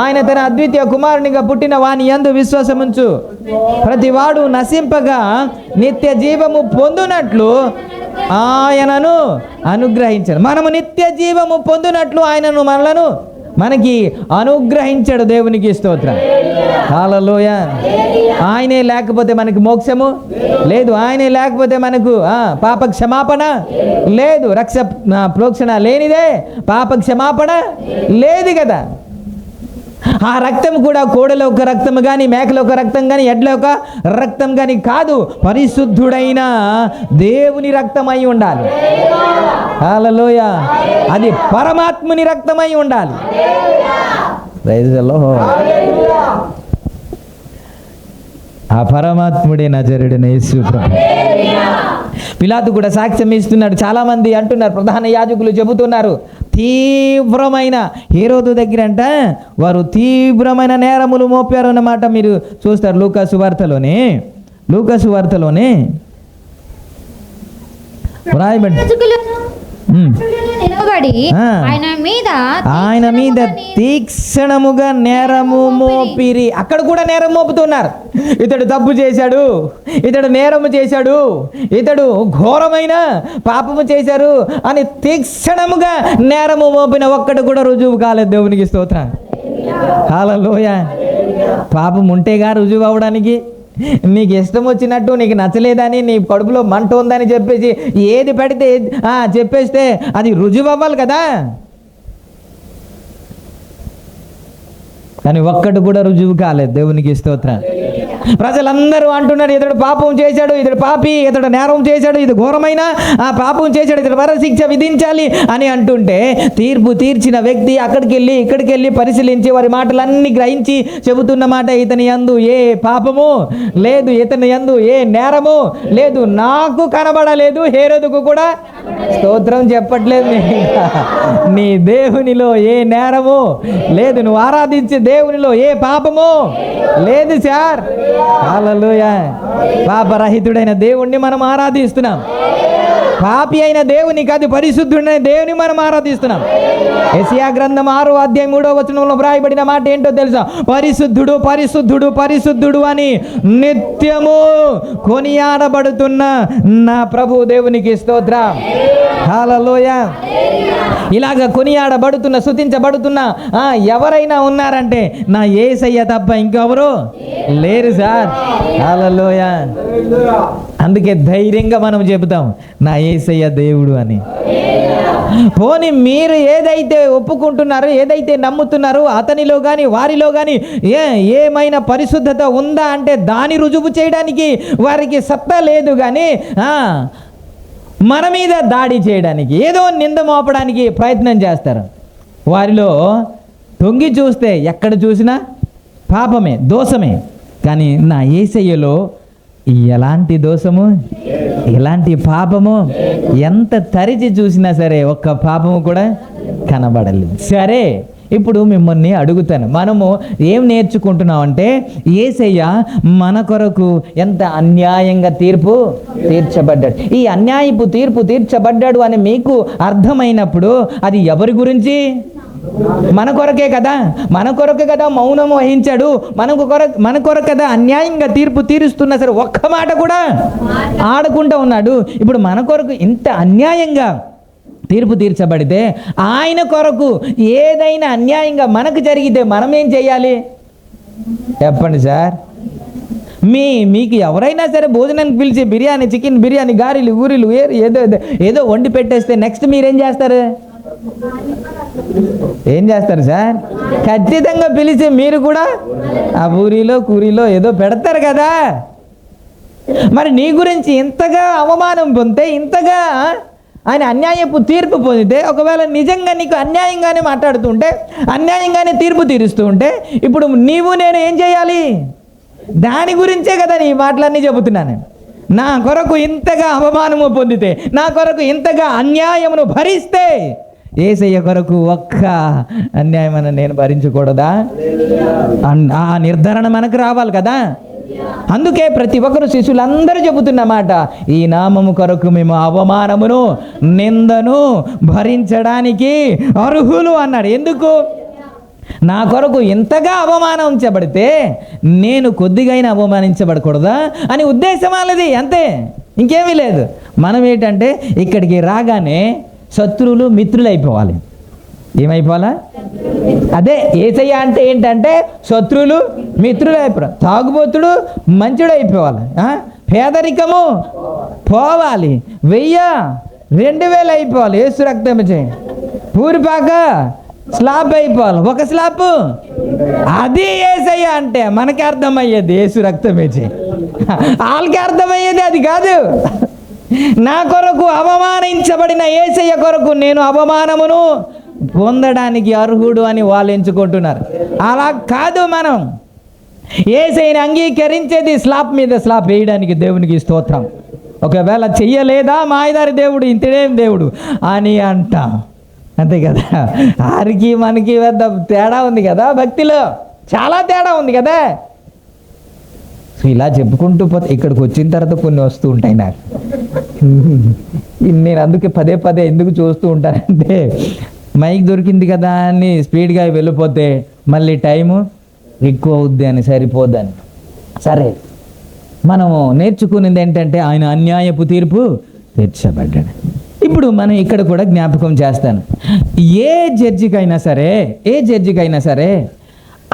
ఆయన తన అద్వితీయ కుమారునిగా పుట్టిన వాని యందు విశ్వాసముంచు ప్రతివాడు నశింపగా నిత్య జీవము పొందునట్లు ఆయనను అనుగ్రహించాడు. మనము నిత్య జీవము పొందునట్లు ఆయనను మనకి అనుగ్రహించాడు. దేవునికి స్తోత్రం. హల్లెలూయా. ఆయనే లేకపోతే మనకు మోక్షము లేదు, ఆయనే లేకపోతే మనకు పాప క్షమాపణ లేదు, రక్ష ప్రోక్షణ లేనిదే పాప క్షమాపణ లేదు కదా. ఆ రక్తం కూడా కోడెల ఒక రక్తం కానీ, మేకల ఒక రక్తం కానీ, ఎడ్ల ఒక రక్తం కానీ కాదు, పరిశుద్ధుడైన దేవుని రక్తమై ఉండాలి. హల్లెలూయా. అది పరమాత్ముని రక్తమై ఉండాలి. Praise the lord. ఆ పరమాత్ముడే నజరేయుడైన యేసు ప్రభు. పిలాతు కూడా సాక్ష్యం ఇస్తున్నాడు. చాలామంది అంటున్నారు, ప్రధాన యాజకులు చెబుతున్నారు, తీవ్రమైన హేరోదు దగ్గర అంట వారు తీవ్రమైన నేరములు మోపారు అన్నమాట. మీరు చూస్తారు లూకాసు వార్తలోనే వ్రాయబడి నిలబడి ఆయన మీద తీక్షణముగా నేరము మోపిరి. అక్కడ కూడా నేరం మోపుతున్నారు. ఇతడు తప్పు చేశాడు, ఇతడు నేరము చేశాడు, ఇతడు ఘోరమైన పాపము చేశారు అని తీక్షణముగా నేరము మోపిన ఒక్కడు కూడా రుజువు కాలేదు. దేవునికి స్తోత్రం. హల్లెలూయా. పాపం ఉంటేగా రుజువు అవడానికి. నీకు ఇష్టం వచ్చినట్టు నీకు నచ్చలేదని నీ కడుపులో మంట ఉందని చెప్పేసి ఏది పెడితే చెప్పేస్తే అది రుజువు అవ్వాలి కదా. కానీ ఒక్కటి కూడా రుజువు కాలేదు. దేవునికి స్తోత్రం. ప్రజలందరూ అంటున్నారు, ఇతడు పాపం చేశాడు, ఇతడు పాపి, ఇతడు నేరం చేశాడు, ఇది ఘోరమైన పాపం చేశాడు, ఇతడు మరణశిక్ష విధించాలి అని అంటుంటే తీర్పు తీర్చిన వ్యక్తి అక్కడికి వెళ్ళి ఇక్కడికి వెళ్ళి పరిశీలించి వారి మాటలన్నీ గ్రహించి చెబుతున్న మాట, ఇతని యందు ఏ పాపము లేదు, ఇతని యందు ఏ నేరము లేదు, నాకు కనబడలేదు, హేరోదుకు కూడా స్తోత్రం చెప్పట్లేదు. నీ దేవునిలో ఏ నేరము లేదు, నువ్వు ఆరాధించే దేవునిలో ఏ పాపము లేదు సార్. హల్లెలూయా. పాపరహితుడైన దేవుణ్ణి మనం ఆరాధిస్తున్నాం. పాపి అయిన దేవుని కాదు, పరిశుద్ధుడైన దేవుని మనం ఆరాధిస్తున్నాం. యెషయా గ్రంథం 6:3 వ్రాయబడిన మాట ఏంటో తెలుసా? పరిశుద్ధుడు పరిశుద్ధుడు పరిశుద్ధుడు అని నిత్యము కొనియాడబడుతున్న నా ప్రభు దేవునికి స్తోత్రం. హల్లెలూయా. ఇలాగ కొనియాడబడుతున్న స్తుతించబడుతున్న ఎవరైనా ఉన్నారంటే నా యేసయ్య తప్ప ఇంకెవరు లేరు సార్. హల్లెలూయా. అందుకే ధైర్యంగా మనం చెబుతాం నా యేసయ్య దేవుడు అని. పోనీ మీరు ఏదైతే ఒప్పుకుంటున్నారో, ఏదైతే నమ్ముతున్నారో అతనిలో కానీ వారిలో కానీ ఏమైనా పరిశుద్ధత ఉందా అంటే దాని రుజువు చేయడానికి వారికి సత్తా లేదు. కానీ మన మీద దాడి చేయడానికి, ఏదో నింద మోపడానికి ప్రయత్నం చేస్తారు. వారిలో తొంగి చూస్తే ఎక్కడ చూసినా పాపమే, దోషమే. కానీ నా యేసయ్యలో ఎలాంటి దోషము, ఎలాంటి పాపము, ఎంత తరిచి చూసినా సరే ఒక్క పాపము కూడా కనబడలేదు. సరే, ఇప్పుడు మిమ్మల్ని అడుగుతాను, మనము ఏం నేర్చుకుంటున్నాం అంటే యేసయ్య మన కొరకు ఎంత అన్యాయంగా తీర్పు తీర్చబడ్డాడు. ఈ అన్యాయపు తీర్పు తీర్చబడ్డాడు అని మీకు అర్థమైనప్పుడు అది ఎవరి గురించి? మన కొరకే కదా. మన కొరకే కదా మౌనం వహించాడు. మన కొరకు కదా అన్యాయంగా తీర్పు తీరుస్తున్నా సరే ఒక్క మాట కూడా ఆడకుండా ఉన్నాడు. ఇప్పుడు మన కొరకు ఇంత అన్యాయంగా తీర్పు తీర్చబడితే ఆయన కొరకు ఏదైనా అన్యాయంగా మనకు జరిగితే మనం ఏం చేయాలి చెప్పండి సార్? మీకు ఎవరైనా సరే భోజనానికి పిలిచి బిర్యానీ, చికెన్ బిర్యానీ, గారెలు, ఊరిలు ఏదో వండి పెట్టేస్తే నెక్స్ట్ మీరేం చేస్తారు? ఏం చేస్తారు సార్? ఖచ్చితంగా పిలిచి మీరు కూడా ఆ ఊరిలో కూరిలో ఏదో పెడతారు కదా. మరి నీ గురించి ఇంతగా అవమానం పొందితే, ఇంతగా ఆయన అన్యాయపు తీర్పు పొందితే, ఒకవేళ నిజంగా నీకు అన్యాయంగానే మాట్లాడుతుంటే, అన్యాయంగానే తీర్పు తీరుస్తూ ఉంటే, ఇప్పుడు నీవు నేను ఏం చేయాలి? దాని గురించే కదా నీ మాటలన్నీ చెబుతున్నాను. నా కొరకు ఇంతగా అవమానము పొందితే, నా కొరకు ఇంతగా అన్యాయమును భరిస్తే, యేసయ్య కొరకు ఒక్క అన్యాయమని నేను భరించకూడదా? ఆ నిర్ధారణ మనకు రావాలి కదా. అందుకే ప్రతి ఒక్కరు శిష్యులందరూ చెబుతున్న మాట, ఈ నామము కొరకు మేము అవమానమును నిందను భరించడానికి అర్హులు అన్నాడు. ఎందుకు? నా కొరకు ఇంతగా అవమానించబడితే నేను కొద్దిగైనా అవమానించబడకూడదా అని ఉద్దేశం వాళ్ళది, అంతే, ఇంకేమీ లేదు. మనం ఏంటంటే ఇక్కడికి రాగానే శత్రువులు మిత్రులు అయిపోవాలి. ఏమైపోవాలా? అదే యేసయ్య అంటే ఏంటంటే శత్రువులు మిత్రులు అయిపోవాలి. తాగుబోతుడు మంచుడు అయిపోవాలి. పేదరికము పోవాలి. 1000-2000 అయిపోవాలి. యేసు రక్తం చేయి. పూరిపాక స్లాబ్ అయిపోవాలి. ఒక స్లాబ్. అది యేసయ్య అంటే మనకి అర్థమయ్యేది యేసు రక్తం చేయి. వాళ్ళకి అర్థమయ్యేది అది కాదు. నా కొరకు అవమానించబడిన యేసయ్య కొరకు నేను అవమానమును పొందడానికి అర్హుడు అని వాళ్ళు ఎంచుకుంటున్నారు. అలా కాదు. మనం యేసయ్యని అంగీకరించేది స్లాబ్ మీద స్లాబ్ వేయడానికి. దేవునికి స్తోత్రం. ఒకవేళ చెయ్యలేదా మాయదారి దేవుడు ఇంతేం దేవుడు అని అంటాం. అంతే కదా, ఆరికి మనకి పెద్ద తేడా ఉంది కదా, భక్తిలో చాలా తేడా ఉంది కదా. సో ఇలా చెప్పుకుంటూ పోతే ఇక్కడికి వచ్చిన తర్వాత కొన్ని వస్తూ ఉంటాయి నాకు. నేను అందుకే పదే పదే ఎందుకు చూస్తూ ఉంటానంటే, మైక్ దొరికింది కదా అని స్పీడ్గా వెళ్ళిపోతే మళ్ళీ టైము ఎక్కువ అవుద్ది అని, సరిపోద్దని. సరే, మనము నేర్చుకునేది ఏంటంటే ఆయన అన్యాయపు తీర్పు తీర్చబడ్డాడు. ఇప్పుడు మనం ఇక్కడ కూడా జ్ఞాపకం చేస్తాను, ఏ జడ్జికైనా సరే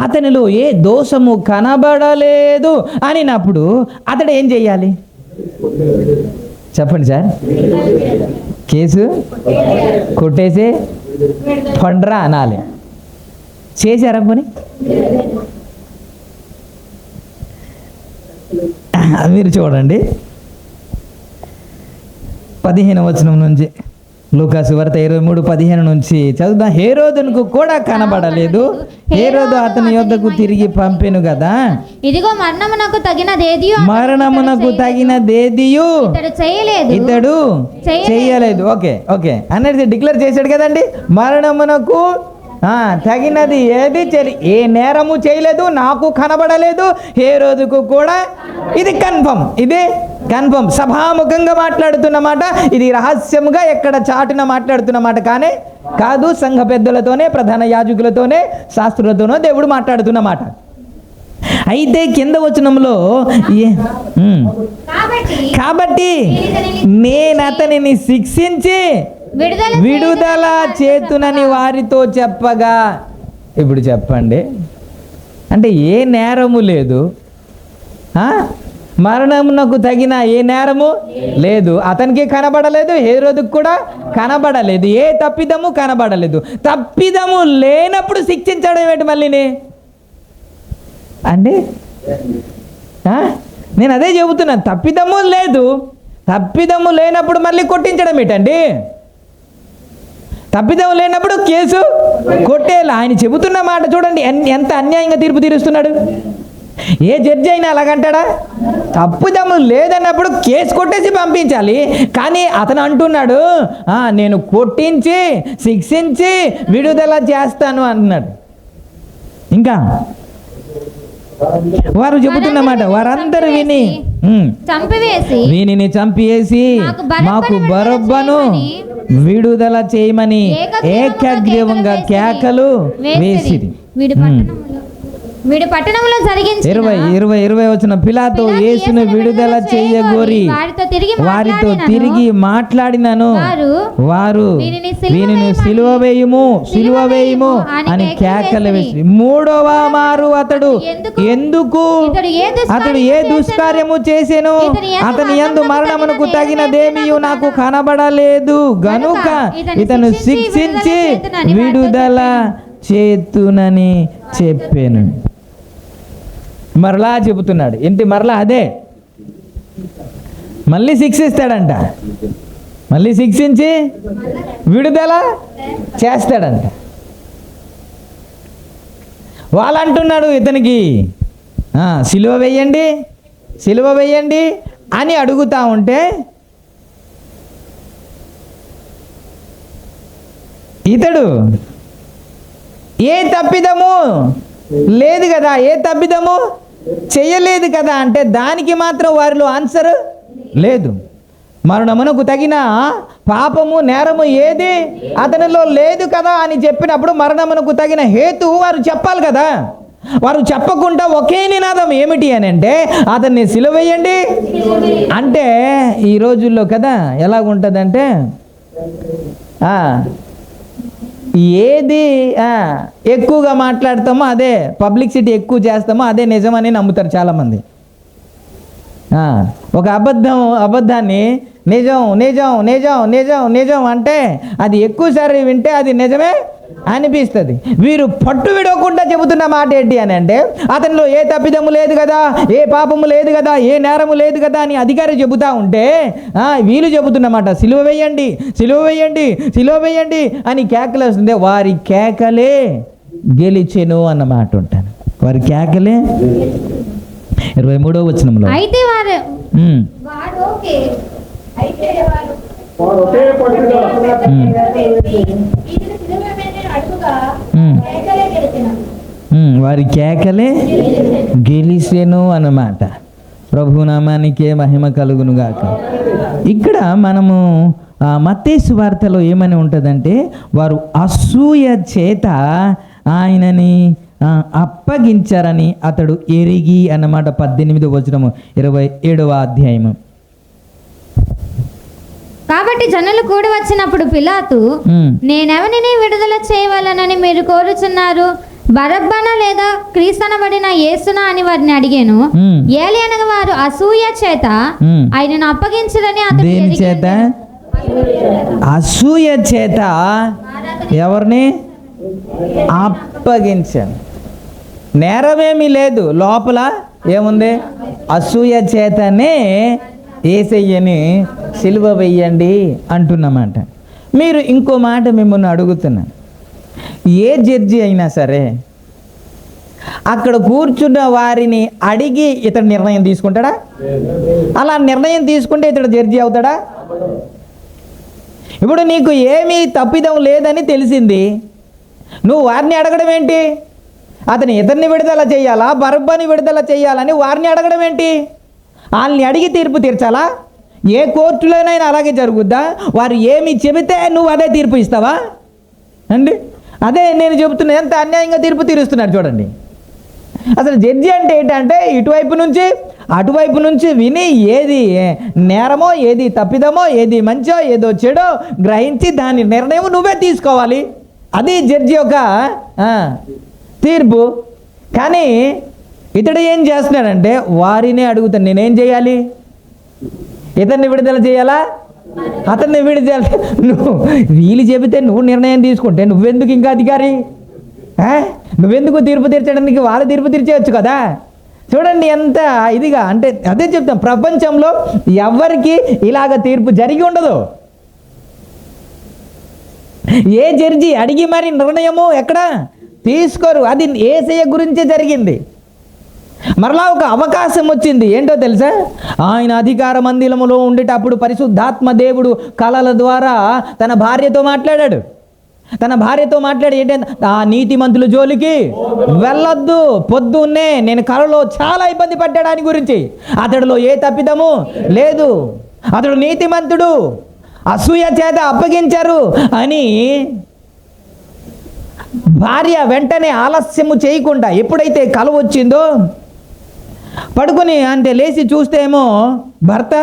అతనిలో ఏ దోషము కనబడలేదు అనినప్పుడు అతడు ఏం చెయ్యాలి చెప్పండి సార్? కేసు కొట్టేసి పండ్రా అనాలి. చేశారా పోనీ? మీరు చూడండి 15వ వచనం నుంచి, లూకాసు వార్త 23:15 నుంచి చదువుదాం. హేరోదునకు కూడా కనబడలేదు, హేరోదు అతని యొద్దకు తిరిగి పంపెను కదా. ఇదిగో మరణమునకు తగినదేదియు ఇతడు చేయలేదు. ఓకే అనేది డిక్లేర్ చేశాడు కదండి. మరణమునకు తగినది ఏది ఏ నేరము చేయలేదు, నాకు కనబడలేదు, హేరోదుకు కూడా. ఇది కన్ఫర్మ్ సభాముఖంగా మాట్లాడుతున్నమాట. ఇది రహస్యముగా ఎక్కడ చాటున మాట్లాడుతున్నమాట కానీ కాదు. సంఘ పెద్దలతోనే, ప్రధాన యాజకులతోనే, శాస్త్రులతోనో దేవుడు మాట్లాడుతున్నమాట. అయితే కింద వచనంలో కాబట్టి నేను అతనిని శిక్షించి విడుదల చేతునని వారితో చెప్పగా. ఇప్పుడు చెప్పండి, అంటే ఏ నేరము లేదు, మరణమునకు తగిన ఏ నేరము లేదు, అతనికి కనబడలేదు, హేరోదుకు కూడా కనబడలేదు, ఏ తప్పిదము కనబడలేదు. తప్పిదము లేనప్పుడు శిక్షించడం ఏంటి మళ్ళీని అండి? నేను అదే చెబుతున్నాను, తప్పిదము లేదు, తప్పిదము లేనప్పుడు మళ్ళీ కొట్టించడం ఏంటండి? తప్పిదం లేనప్పుడు కేసు కొట్టేలా. ఆయన చెబుతున్న మాట చూడండి, ఎంత అన్యాయంగా తీర్పు తీరుస్తున్నాడు. ఏ జడ్జి అయినా అలాగంటాడా? తప్పిదము లేదన్నప్పుడు కేసు కొట్టేసి పంపించాలి. కానీ అతను అంటున్నాడు, నేను కొట్టించి శిక్షించి విడుదల చేస్తాను అంటున్నాడు. ఇంకా వారు చెబుతున్నమాట, వారందరూ వీనిని చంపివేసి మాకు బరబ్బను విడుదల చేయమని ఏకగ్రీవంగా కేకలు వేసిరి. 20 వచ్చిన పిలాతు యేసును విడుదల చేయగోరి వారితో తిరిగి మాట్లాడినను వారు వీనిని సిలువ వేయుము అని కేకలు వేసి. 3వ మారు అతడు ఏ దుష్కార్యము చేసెను, అతని యందు మరణమునకు తగినదేమియు నాకు కనబడలేదు గనుక ఇతను శిక్షించి విడుదల చేతునని చెప్పాను. మరలా చెబుతున్నాడు ఏంటి? మరలా అదే, మళ్ళీ శిక్షిస్తాడంట, మళ్ళీ శిక్షించి విడుదల చేస్తాడంట. వాళ్ళు అంటున్నాడు ఇతనికి సిలువ వేయండి అని అడుగుతా ఉంటే ఇతడు ఏ తప్పిదము లేదు కదా, ఏ తప్పిదము చేయలేదు కదా అంటే దానికి మాత్రం వారిలో ఆన్సర్ లేదు. మరణమునకు తగిన పాపము నేరము ఏది అతనిలో లేదు కదా అని చెప్పినప్పుడు మరణమునకు తగిన హేతు వారు చెప్పాలి కదా. వారు చెప్పకుండా ఒకే నినాదం ఏమిటి అని అంటే అతన్ని సిలువ వేయండి అంటే ఈ రోజుల్లో కదా ఎలాగుంటుందంటే ఏది ఎక్కువగా మాట్లాడతామో అదే పబ్లిసిటీ ఎక్కువ చేస్తామో అదే నిజమని నమ్ముతారు చాలామంది. ఒక అబద్ధాన్ని నిజం అంటే అది ఎక్కువసారి వింటే అది నిజమే అనిపిస్తుంది. వీరు పట్టు విడవకుండా చెబుతున్న మాట ఏంటి అని అంటే అతనిలో ఏ తప్పిదము లేదు కదా, ఏ పాపము లేదు కదా, ఏ నేరము లేదు కదా అని అధికారి చెబుతా ఉంటే వీళ్ళు చెబుతున్నమాట సిలువ వేయండి అని కేకలు వస్తుంది. వారి కేకలే గెలిచెను అన్నమాట ఉంటాను. వారి కేకలే 23వ వచనంలో అయితే వారి కేకలే గెలిసెను అన్నమాట. ప్రభునామానికే మహిమ కలుగును గాక. ఇక్కడ మనము మత్తయి సువార్తలో ఏమని ఉంటుందంటే, వారు అసూయ చేత ఆయనని అప్పగించారని అతడు ఎరిగి అన్నమాట. 18వ వచనము 27వ అధ్యాయము. కాబట్టి జనులు కూడి వచ్చినప్పుడు పిలాతు, నేనెవరిని విడుదల చేయవాలనని మీరు కోరుచున్నారు? బరబ్బనా లేదా క్రీస్తనబడిన యేసునా అని వారిని అడిగాను. ఏలి అనగా వారు అసూయ చేత ఆయనను అప్పగించరని దేని చేత? అసూయ చేత ఎవరిని అప్పగించాను. నేరమేమీ లేదు, లోపల ఏముంది? అసూయ చేతనే యేసయ్యని సిలువ వెయ్యండి అంటున్నమాట. మీరు ఇంకో మాట మిమ్మల్ని అడుగుతున్నాను, ఏ జడ్జి అయినా సరే అక్కడ కూర్చున్న వారిని అడిగి ఇతడు నిర్ణయం తీసుకుంటాడా? అలా నిర్ణయం తీసుకుంటే ఇతడు జడ్జి అవుతాడా? ఇప్పుడు నీకు ఏమీ తప్పిదం లేదని తెలిసింది, నువ్వు వారిని అడగడం ఏంటి? ఇతన్ని విడుదల చేయాలా, బరబ్బని విడుదల చేయాలని వారిని అడగడం ఏంటి? వాళ్ళని అడిగి తీర్పు తీర్చాలా? ఏ కోర్టులోనైనా అలాగే జరుగుద్దా? వారు ఏమి చెబితే నువ్వు అదే తీర్పు ఇస్తావా అండి? అదే నేను చెబుతున్నా, ఎంత అన్యాయంగా తీర్పు తీరుస్తున్నాడు చూడండి. అసలు జడ్జి అంటే ఏంటంటే ఇటువైపు నుంచి అటువైపు నుంచి విని ఏది నేరమో, ఏది తప్పిదమో, ఏది మంచో, ఏదో చెడో గ్రహించి దాని నిర్ణయం నువ్వే తీసుకోవాలి. అది జడ్జి యొక్క తీర్పు. కానీ ఇతడు ఏం చేస్తున్నాడంటే వారినే అడుగుతాను, నేనేం చేయాలి? ఇతన్ని విడుదల చేయాలా, అతన్ని విడుదల? నువ్వు వీళ్ళు చెబితే నువ్వు నిర్ణయం తీసుకుంటే నువ్వెందుకు ఇంకా అధికారి? నువ్వెందుకు తీర్పు తీర్చడానికి? వాళ్ళు తీర్పు తీర్చేయచ్చు కదా. చూడండి ఎంత ఇదిగా. అంటే అదే చెప్తాం, ప్రపంచంలో ఎవరికి ఇలాగ తీర్పు జరిగి ఉండదు. ఏ జడ్జి అడిగి మరి నిర్ణయము ఎక్కడ తీసుకోరు. అది యేసయ్య గురించే జరిగింది. మరలా ఒక అవకాశం వచ్చింది. ఏంటో తెలుసా? ఆయన అధికార మందిరములో ఉండేటప్పుడు పరిశుద్ధాత్మ దేవుడు కలల ద్వారా తన భార్యతో మాట్లాడాడు. ఏంటంటే, ఆ నీతిమంతుల జోలికి వెళ్ళొద్దు, పొద్దున్నే నేను కలలో చాలా ఇబ్బంది పడ్డాడని గురించి. అతడిలో ఏ తప్పిదము లేదు, అతడు నీతిమంతుడు, అసూయ చేత అప్పగించారు అని భార్య వెంటనే ఆలస్యము చేయకుండా ఎప్పుడైతే కల వచ్చిందో పడుకొని అంటే లేచి చూస్తే ఏమో భర్త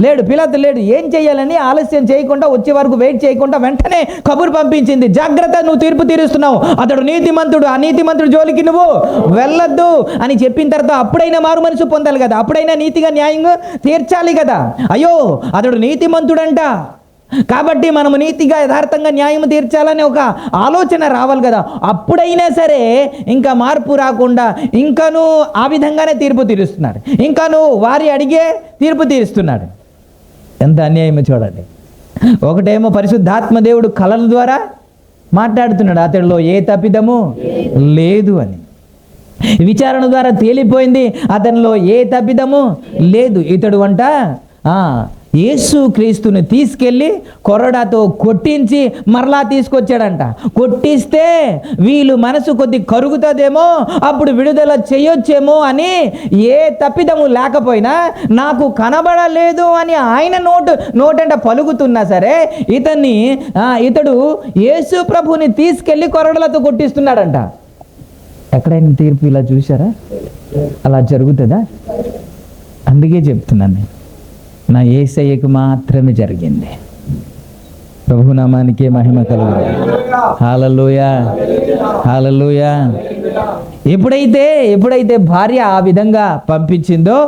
లేడు, పిలాతు లేడు. ఏం చేయాలని ఆలస్యం చేయకుండా, వచ్చే వరకు వెయిట్ చేయకుండా వెంటనే కబురు పంపించింది, జాగ్రత్త, నువ్వు తీర్పు తీరుస్తున్నావు, అతడు నీతిమంతుడు, ఆ నీతిమంతుడు జోలికి నువ్వు వెళ్ళొద్దు అని చెప్పిన తర్వాత అప్పుడైనా మారు మనసు పొందాలి కదా, అప్పుడైనా నీతిగా న్యాయంగా తీర్చాలి కదా. అయ్యో అతడు నీతిమంతుడంట కాబట్టి మనము నీతిగా యథార్థంగా న్యాయం తీర్చాలని ఒక ఆలోచన రావాలి కదా. అప్పుడైనా సరే ఇంకా మార్పు రాకుండా ఇంకాను ఆ విధంగానే తీర్పు తీరుస్తున్నాడు, ఇంకాను వారి అడిగే తీర్పు తీరుస్తున్నాడు. ఎంత అన్యాయమో చూడండి. ఒకటేమో పరిశుద్ధాత్మ దేవుడు కలల ద్వారా మాట్లాడుతున్నాడు, అతడిలో ఏ తప్పిదము లేదు అని. విచారణ ద్వారా తేలిపోయింది, అతనిలో ఏ తప్పిదము లేదు. ఇతడు అంట యేసు క్రీస్తుని తీసుకెళ్ళి కొరడాతో కొట్టించి మరలా తీసుకొచ్చాడంట. కొట్టిస్తే వీళ్ళు మనసు కొద్ది కరుగుతుందేమో, అప్పుడు విడుదల చేయొచ్చేమో అని, ఏ తప్పిదము లేకపోయినా నాకు కనబడలేదు అని ఆయన నోటంట పలుకుతున్నా సరే ఇతడు యేసు ప్రభుని తీసుకెళ్ళి కొరడలతో కొట్టిస్తున్నాడంట. ఎక్కడైనా తీర్పు ఇలా చూసారా? అలా జరుగుతుందా? అందుకే చెప్తున్నాను, నా యేసయ్యకు మాత్రమే జరిగింది. ప్రభునామానికే మహిమ కలుగు. హల్లెలూయా, హల్లెలూయా. ఎప్పుడైతే భార్య ఆ విధంగా పంపించిందో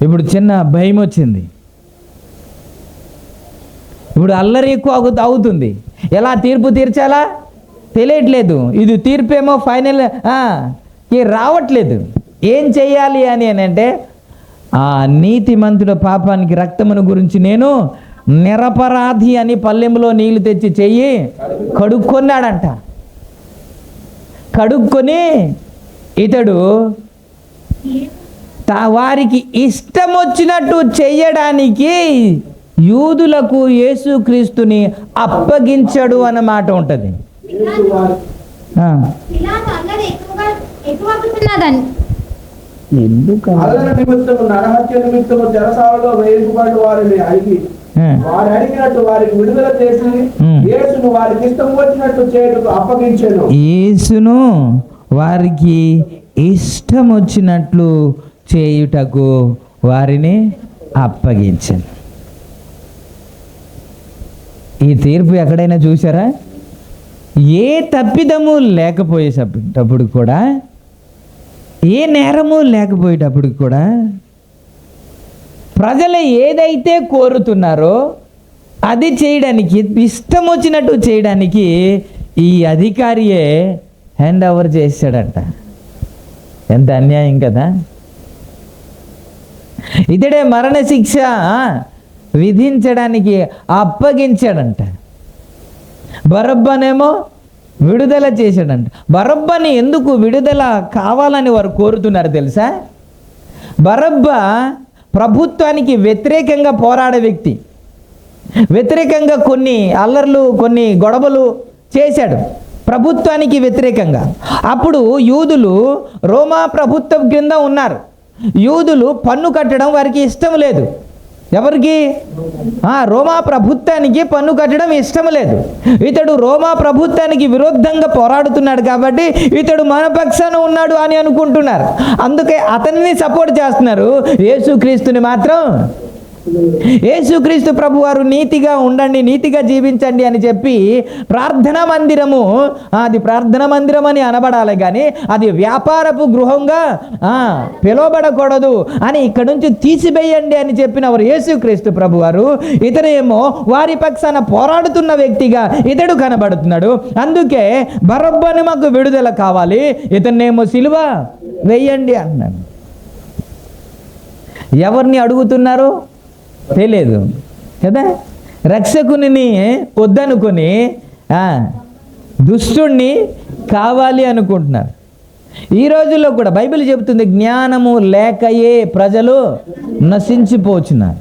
ఇప్పుడు చిన్న భయం వచ్చింది. ఇప్పుడు అల్లరి ఎక్కువ అవుతుంది. ఎలా తీర్పు తీర్చాలా తెలియట్లేదు. ఇది తీర్పేమో ఫైనల్ రావట్లేదు. ఏం చెయ్యాలి అని అంటే, ఆ నీతిమంతుల పాపానికి రక్తమును గురించి నేను నిరపరాధి అని పల్లెంలో నీళ్లు తెచ్చి చెయ్యి కడుక్కున్నాడంట. కడుక్కొని ఇతడు వారికి ఇష్టం వచ్చినట్టు చెయ్యడానికి యూదులకు యేసుక్రీస్తుని అప్పగించడు అన్న మాట ఉంటుంది. ఆ. పిలాతు అల్లరి ఎక్కువవుతున్నదని ఎందుకు అల్లరి నిమిత్తము నరహత్య నిమిత్తము చెరసాలలో వేయబడి వారిని అడిగి వారు అడిగినట్టు వారికి విడుదల చేసి యేసును వారికి ఇష్టం వచ్చినట్టు చేయుటకు అప్పగించెను. యేసును వారికి ఇష్టం వచ్చినట్లు చేయుటకు వారిని అప్పగించాను. ఈ తీర్పు ఎక్కడైనా చూసారా? ఏ తప్పిదము లేకపోయేటప్పుడు కూడా, ఏ నేరము లేకపోయేటప్పుడు కూడా ప్రజలు ఏదైతే కోరుతున్నారో అది చేయడానికి, ఇష్టం వచ్చినట్టు చేయడానికి ఈ అధికారియే హ్యాండ్ ఓవర్ చేశాడంట. ఎంత అన్యాయం కదా! ఇతడే మరణశిక్ష విధించడానికి అప్పగించాడంట. బరబ్బనేమో విడుదల చేశాడంట. బరబ్బని ఎందుకు విడుదల కావాలని వారు కోరుతున్నారు తెలుసా? బరబ్బ ప్రభుత్వానికి వ్యతిరేకంగా పోరాడే వ్యక్తి. వ్యతిరేకంగా కొన్ని అల్లర్లు, కొన్ని గొడవలు చేశాడు ప్రభుత్వానికి వ్యతిరేకంగా. అప్పుడు యూదులు రోమా ప్రభుత్వం కింద ఉన్నారు. యూదులు పన్ను కట్టడం వారికి ఇష్టం లేదు. ఎవరికి? రోమా ప్రభుత్వానికి పన్ను కట్టడం ఇష్టం లేదు. ఇతడు రోమా ప్రభుత్వానికి విరుద్ధంగా పోరాడుతున్నాడు కాబట్టి ఇతడు మన పక్షాన ఉన్నాడు అని అనుకుంటున్నారు. అందుకే అతన్ని సపోర్ట్ చేస్తున్నారు. యేసుక్రీస్తుని మాత్రం, యేసుక్రీస్తు ప్రభు వారు నీతిగా ఉండండి, నీతిగా జీవించండి అని చెప్పి ప్రార్థనా మందిరము, అది ప్రార్థనా మందిరం అని అనబడాలి కానీ అది వ్యాపారపు గృహంగా పిలువబడకూడదు అని ఇక్కడ నుంచి తీసివేయండి అని చెప్పినవారు యేసుక్రీస్తు ప్రభు వారు. ఇతనేమో వారి పక్షాన పోరాడుతున్న వ్యక్తిగా ఇతడు కనబడుతున్నాడు. అందుకే బరబ్బను మాకు విడుదల కావాలి, ఇతన్నేమో సిలువ వేయండి అన్నాడు. ఎవరిని అడుగుతున్నారు తెలియదు కదా. రక్షకుని వద్దనుకొని దుష్టుణ్ణి కావాలి అనుకుంటున్నారు. ఈ రోజుల్లో కూడా బైబిల్ చెబుతుంది, జ్ఞానము లేకయే ప్రజలు నశించిపోతున్నారు.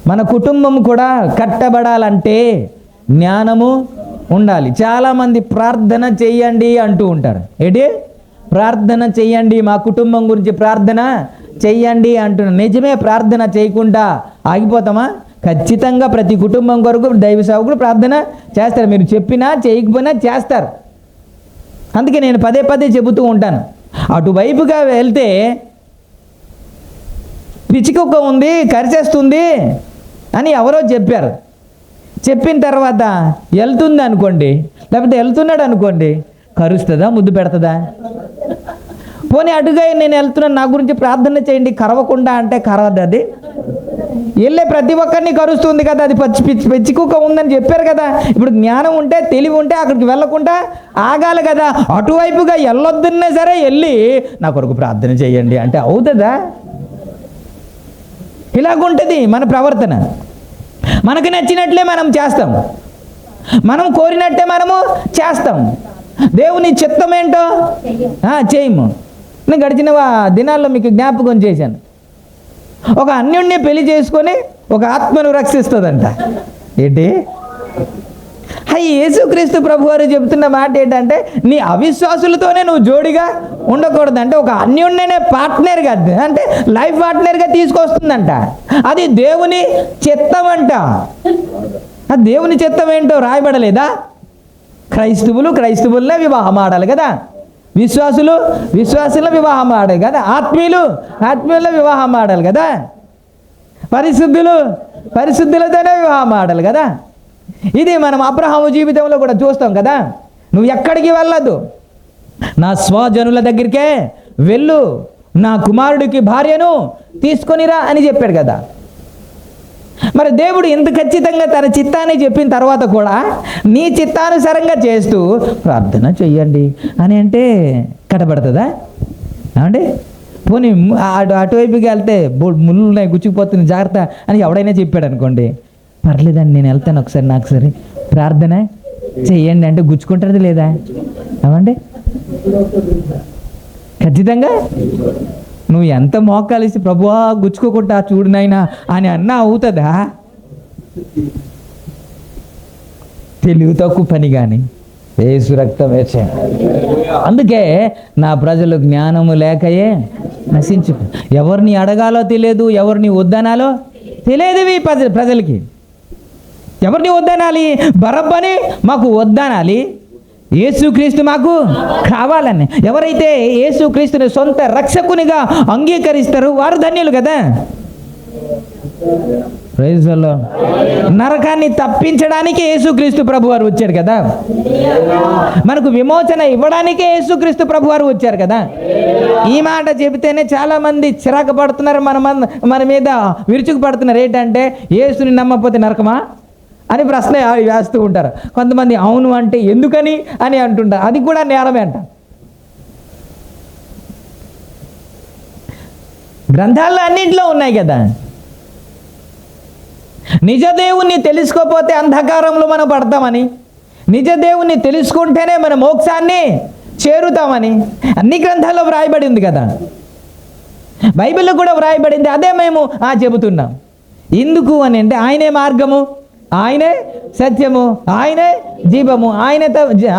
మన కుటుంబం కూడా కట్టబడాలంటే జ్ఞానము ఉండాలి. చాలామంది ప్రార్థన చెయ్యండి అంటూ ఉంటారు. ఏంటి? ప్రార్థన చెయ్యండి, మా కుటుంబం గురించి ప్రార్థన చెయ్యండి అంటున్నారు. నిజమే, ప్రార్థన చేయకుండా ఆగిపోతామా? ఖచ్చితంగా ప్రతి కుటుంబం కొరకు దైవ సేవకుడు ప్రార్థన చేస్తారు. మీరు చెప్పినా చేయకపోయినా చేస్తారు. అందుకే నేను పదే పదే చెబుతూ ఉంటాను, అటువైపుగా వెళ్తే పిచ్చికుక్క ఉంది, కరిచేస్తుంది అని ఎవరో చెప్పారు. చెప్పిన తర్వాత వెళ్తుంది అనుకోండి, లేకపోతే వెళ్తున్నాడు అనుకోండి, కరుస్తుందా, ముద్దు పెడుతుందా? పోనీ అటుగా నేను వెళ్తున్నాను, నా గురించి ప్రార్థన చేయండి కరవకుండా అంటే కరవద్దు. అది వెళ్ళే ప్రతి ఒక్కరిని కరుస్తుంది కదా, అది పిచ్చి కుక్క ఉందని చెప్పారు కదా. ఇప్పుడు జ్ఞానం ఉంటే, తెలివి ఉంటే అక్కడికి వెళ్ళకుండా ఆగాలి కదా. అటువైపుగా వెళ్ళొద్దున్నా సరే వెళ్ళి నా కొరకు ప్రార్థన చేయండి అంటే అవుతుందా? ఇలాగుంటుంది మన ప్రవర్తన. మనకు నచ్చినట్లే మనం చేస్తాం, మనం కోరినట్టే మనము చేస్తాం. దేవుని చిత్తం ఏంటో చేయము. నేను గడిచిన దినాల్లో మీకు జ్ఞాపకం చేశాను, ఒక అన్యుణ్ణి పెళ్లి చేసుకొని ఒక ఆత్మను రక్షిస్తుందంట. ఏంటి? యేసుక్రీస్తు ప్రభు వారు చెబుతున్న మాట ఏంటంటే, నీ అవిశ్వాసులతోనే నువ్వు జోడిగా ఉండకూడదు అంటే ఒక అన్యుణ్ణినే పార్ట్నర్గా, అంటే లైఫ్ పార్ట్నర్గా తీసుకొస్తుందంట. అది దేవుని చిత్తం అంట. ఆ దేవుని చిత్తం ఏంటో రాయబడలేదా? క్రైస్తవులనే వివాహం ఆడాలి కదా, విశ్వాసుల వివాహం ఆడాలి కదా, ఆత్మీయుల వివాహం ఆడాలి కదా, పరిశుద్ధులతోనే వివాహం ఆడాలి కదా. ఇది మనం అబ్రహాము జీవితంలో కూడా చూస్తాం కదా. నువ్వు ఎక్కడికి వెళ్ళొద్దు, నా స్వజనుల దగ్గరికే వెళ్ళు, నా కుమారుడికి భార్యను తీసుకొనిరా అని చెప్పాడు కదా. మరి దేవుడు ఇంత ఖచ్చితంగా తన చిత్తాన్ని చెప్పిన తర్వాత కూడా నీ చిత్తానుసారంగా చేస్తూ ప్రార్థన చెయ్యండి అని అంటే కట్టబడుతుందా? అంటే పోనీ అటువైపుకి వెళ్తే ముళ్ళు ఉన్నాయి, గుచ్చుకుపోతుంది, జాగ్రత్త అని ఎవడైనా చెప్పాడు అనుకోండి, పర్లేదండి నేను వెళ్తాను, నాకు సరే ప్రార్థన చెయ్యండి అంటే గుచ్చుకుంటుంది లేదా? అవండి ఖచ్చితంగా నువ్వు ఎంత మోకాలిసి ప్రభువా గుచ్చుకోకుండా చూడు నాయనా అని అన్నా అవుతుందా? తెలివి తక్కువ పని కానీ యేసు రక్తం వేసే. అందుకే నా ప్రజలు జ్ఞానము లేకయే నశించు. ఎవరిని అడగాలో తెలియదు, ఎవరిని వద్దనాలో తెలియదు. ఈ ప్రజలకి ఎవరిని వద్దనాలి? బరబ్బని మాకు వద్దనాలి, యేసుక్రీస్తు మాకు కావాలని. ఎవరైతే యేసుక్రీస్తుని సొంత రక్షకునిగా అంగీకరిస్తారో వారు ధన్యులు కదా. Praise the lord. నరకాన్ని తప్పించడానికి యేసుక్రీస్తు ప్రభువారు వచ్చారు కదా. మనకు విమోచన ఇవ్వడానికే యేసుక్రీస్తు ప్రభువారు వచ్చారు కదా. ఈ మాట చెబితేనే చాలా మంది చిరాకు పడుతున్నారు, మన మీద విరుచుకు పడుతున్నారు. ఏంటంటే యేసుని నమ్మకపోతే నరకమా అని ప్రశ్న వేస్తూ ఉంటారు. కొంతమంది అవును అంటే ఎందుకని అని అంటుంటారు. అది కూడా నేరమే అంట. గ్రంథాల్లో అన్నింటిలో ఉన్నాయి కదా. నిజదేవుణ్ణి తెలుసుకోకపోతే అంధకారంలో మనం పడతామని, నిజదేవుణ్ణి తెలుసుకుంటేనే మన మోక్షాన్ని చేరుతామని అన్ని గ్రంథాల్లో వ్రాయబడి ఉంది కదా. బైబిల్లో కూడా వ్రాయబడింది. అదే మేము చెబుతున్నాం. ఎందుకు అని అంటే ఆయనే మార్గము, ఆయనే సత్యము, ఆయనే జీవము,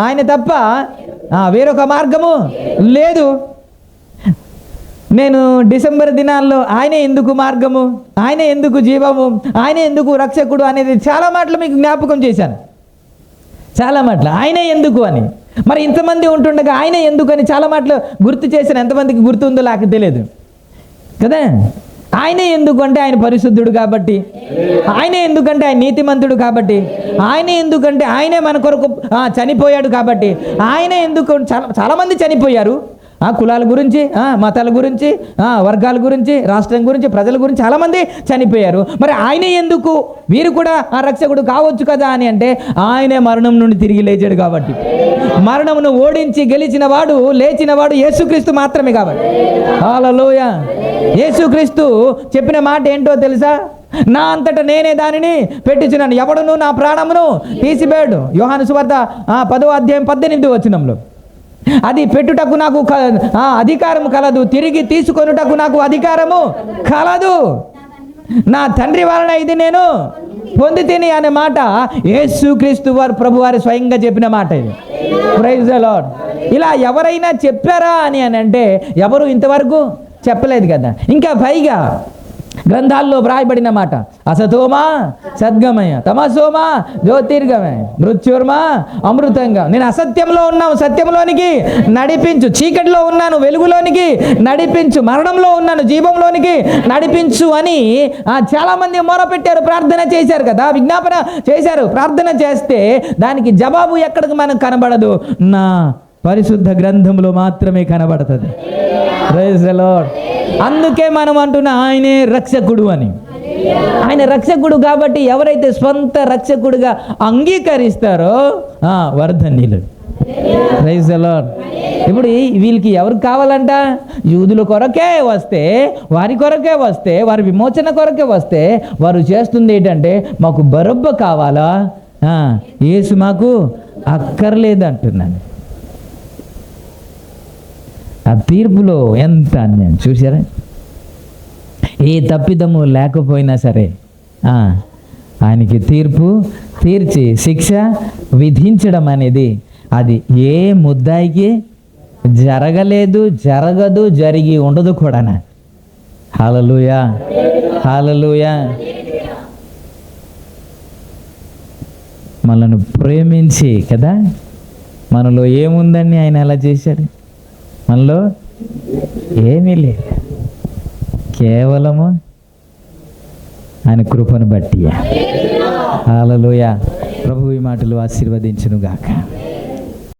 ఆయన తప్ప వేరొక మార్గము లేదు. నేను డిసెంబర్ దినాల్లో ఆయనే ఎందుకు మార్గము, ఆయనే ఎందుకు జీవము, ఆయనే ఎందుకు రక్షకుడు అనేది చాలా మాటలు మీకు జ్ఞాపకం చేశాను. చాలా మాటలు ఆయనే ఎందుకు అని. మరి ఇంతమంది ఉంటుండగా ఆయనే ఎందుకు అని చాలా మాటలు గుర్తు చేశాను. ఎంతమందికి గుర్తుందో నాకు తెలియదు కదా. ఆయనే ఎందుకు అంటే ఆయన పరిశుద్ధుడు కాబట్టి, ఆయనే ఎందుకంటే ఆయన నీతిమంతుడు కాబట్టి, ఆయనే ఎందుకంటే ఆయనే మన కొరకు చనిపోయాడు కాబట్టి, ఆయనే ఎందుకు చాలామంది చనిపోయారు. కులాల గురించి, మతాల గురించి, వర్గాల గురించి, రాష్ట్రం గురించి, ప్రజల గురించి చాలామంది చనిపోయారు. మరి ఆయనే ఎందుకు వీరు కూడా రక్షకుడు కావచ్చు కదా అని అంటే ఆయనే మరణం నుండి తిరిగి లేచాడు కాబట్టి, మరణమును ఓడించి గెలిచిన వాడు, లేచిన వాడు యేసుక్రీస్తు మాత్రమే కాబట్టి. హల్లెలూయ. యేసుక్రీస్తు చెప్పిన మాట ఏంటో తెలుసా? నా అంతటా నేనే దానిని పెట్టుచున్నాను, ఎవడును నా ప్రాణమును తీసివేయడు. యోహాను సువార్త 10వ అధ్యాయం 18వ వచనంలో. అది పెట్టుటకు నాకు అధికారము కలదు, తిరిగి తీసుకొనుటకు నాకు అధికారము కలదు. నా తండ్రి వలన ఇది నేను పొంది తిని అనే మాట యేసుక్రీస్తు వారు ప్రభు వారి స్వయంగా చెప్పిన మాట ఇది. Praise the lord. ఇలా ఎవరైనా చెప్పారా అని అంటే ఎవరు ఇంతవరకు చెప్పలేదు కదా. ఇంకా పైగా గ్రంథాల్లో వ్రాయబడిన మాట అసతోమా సద్గమయ, తమసోమా జ్యోతిర్గమయ, మృత్యుర్మా అమృతంగా. నేను అసత్యంలో ఉన్నాను, సత్యంలోనికి నడిపించు. చీకటిలో ఉన్నాను, వెలుగులోనికి నడిపించు. మరణంలో ఉన్నాను, జీవంలోనికి నడిపించు అని చాలామంది మొరపెట్టారు, ప్రార్థన చేశారు కదా, విజ్ఞాపన చేశారు. ప్రార్థన చేస్తే దానికి జవాబు ఎక్కడికి మనకు కనబడదు, నా పరిశుద్ధ గ్రంథంలో మాత్రమే కనబడుతుంది. Praise the lord. అందుకే మనం అంటున్న ఆయనే రక్షకుడు అని. ఆయన రక్షకుడు కాబట్టి ఎవరైతే స్వంత రక్షకుడుగా అంగీకరిస్తారో వర్ధన్యులు. Praise the lord. ఇప్పుడు వీళ్ళకి ఎవరికి కావాలంట? యూదుల కొరకే వస్తే, వారి కొరకే వస్తే, వారి విమోచన కొరకే వస్తే వారు చేస్తుంది ఏంటంటే మాకు బరబ్బ కావాలా, యేసు మాకు అక్కర్లేదు అంటున్నాను. ఆ తీర్పులో ఎంత అన్యాయం చూసారా? ఏ తప్పిదము లేకపోయినా సరే ఆయనకి తీర్పు తీర్చి శిక్ష విధించడం అనేది అది ఏ ముద్దాయికి జరగలేదు, జరగదు, జరిగి ఉండదు కూడా. హల్లెలూయా, హల్లెలూయా. మనల్ని ప్రేమించి కదా, మనలో ఏముందని ఆయన అలా చేశాడు? మనలో ఏమీ లేదు, కేవలము ఆయన కృపను బట్టి. హల్లెలూయా. ప్రభు ఈ మాటలు ఆశీర్వదించును గాక.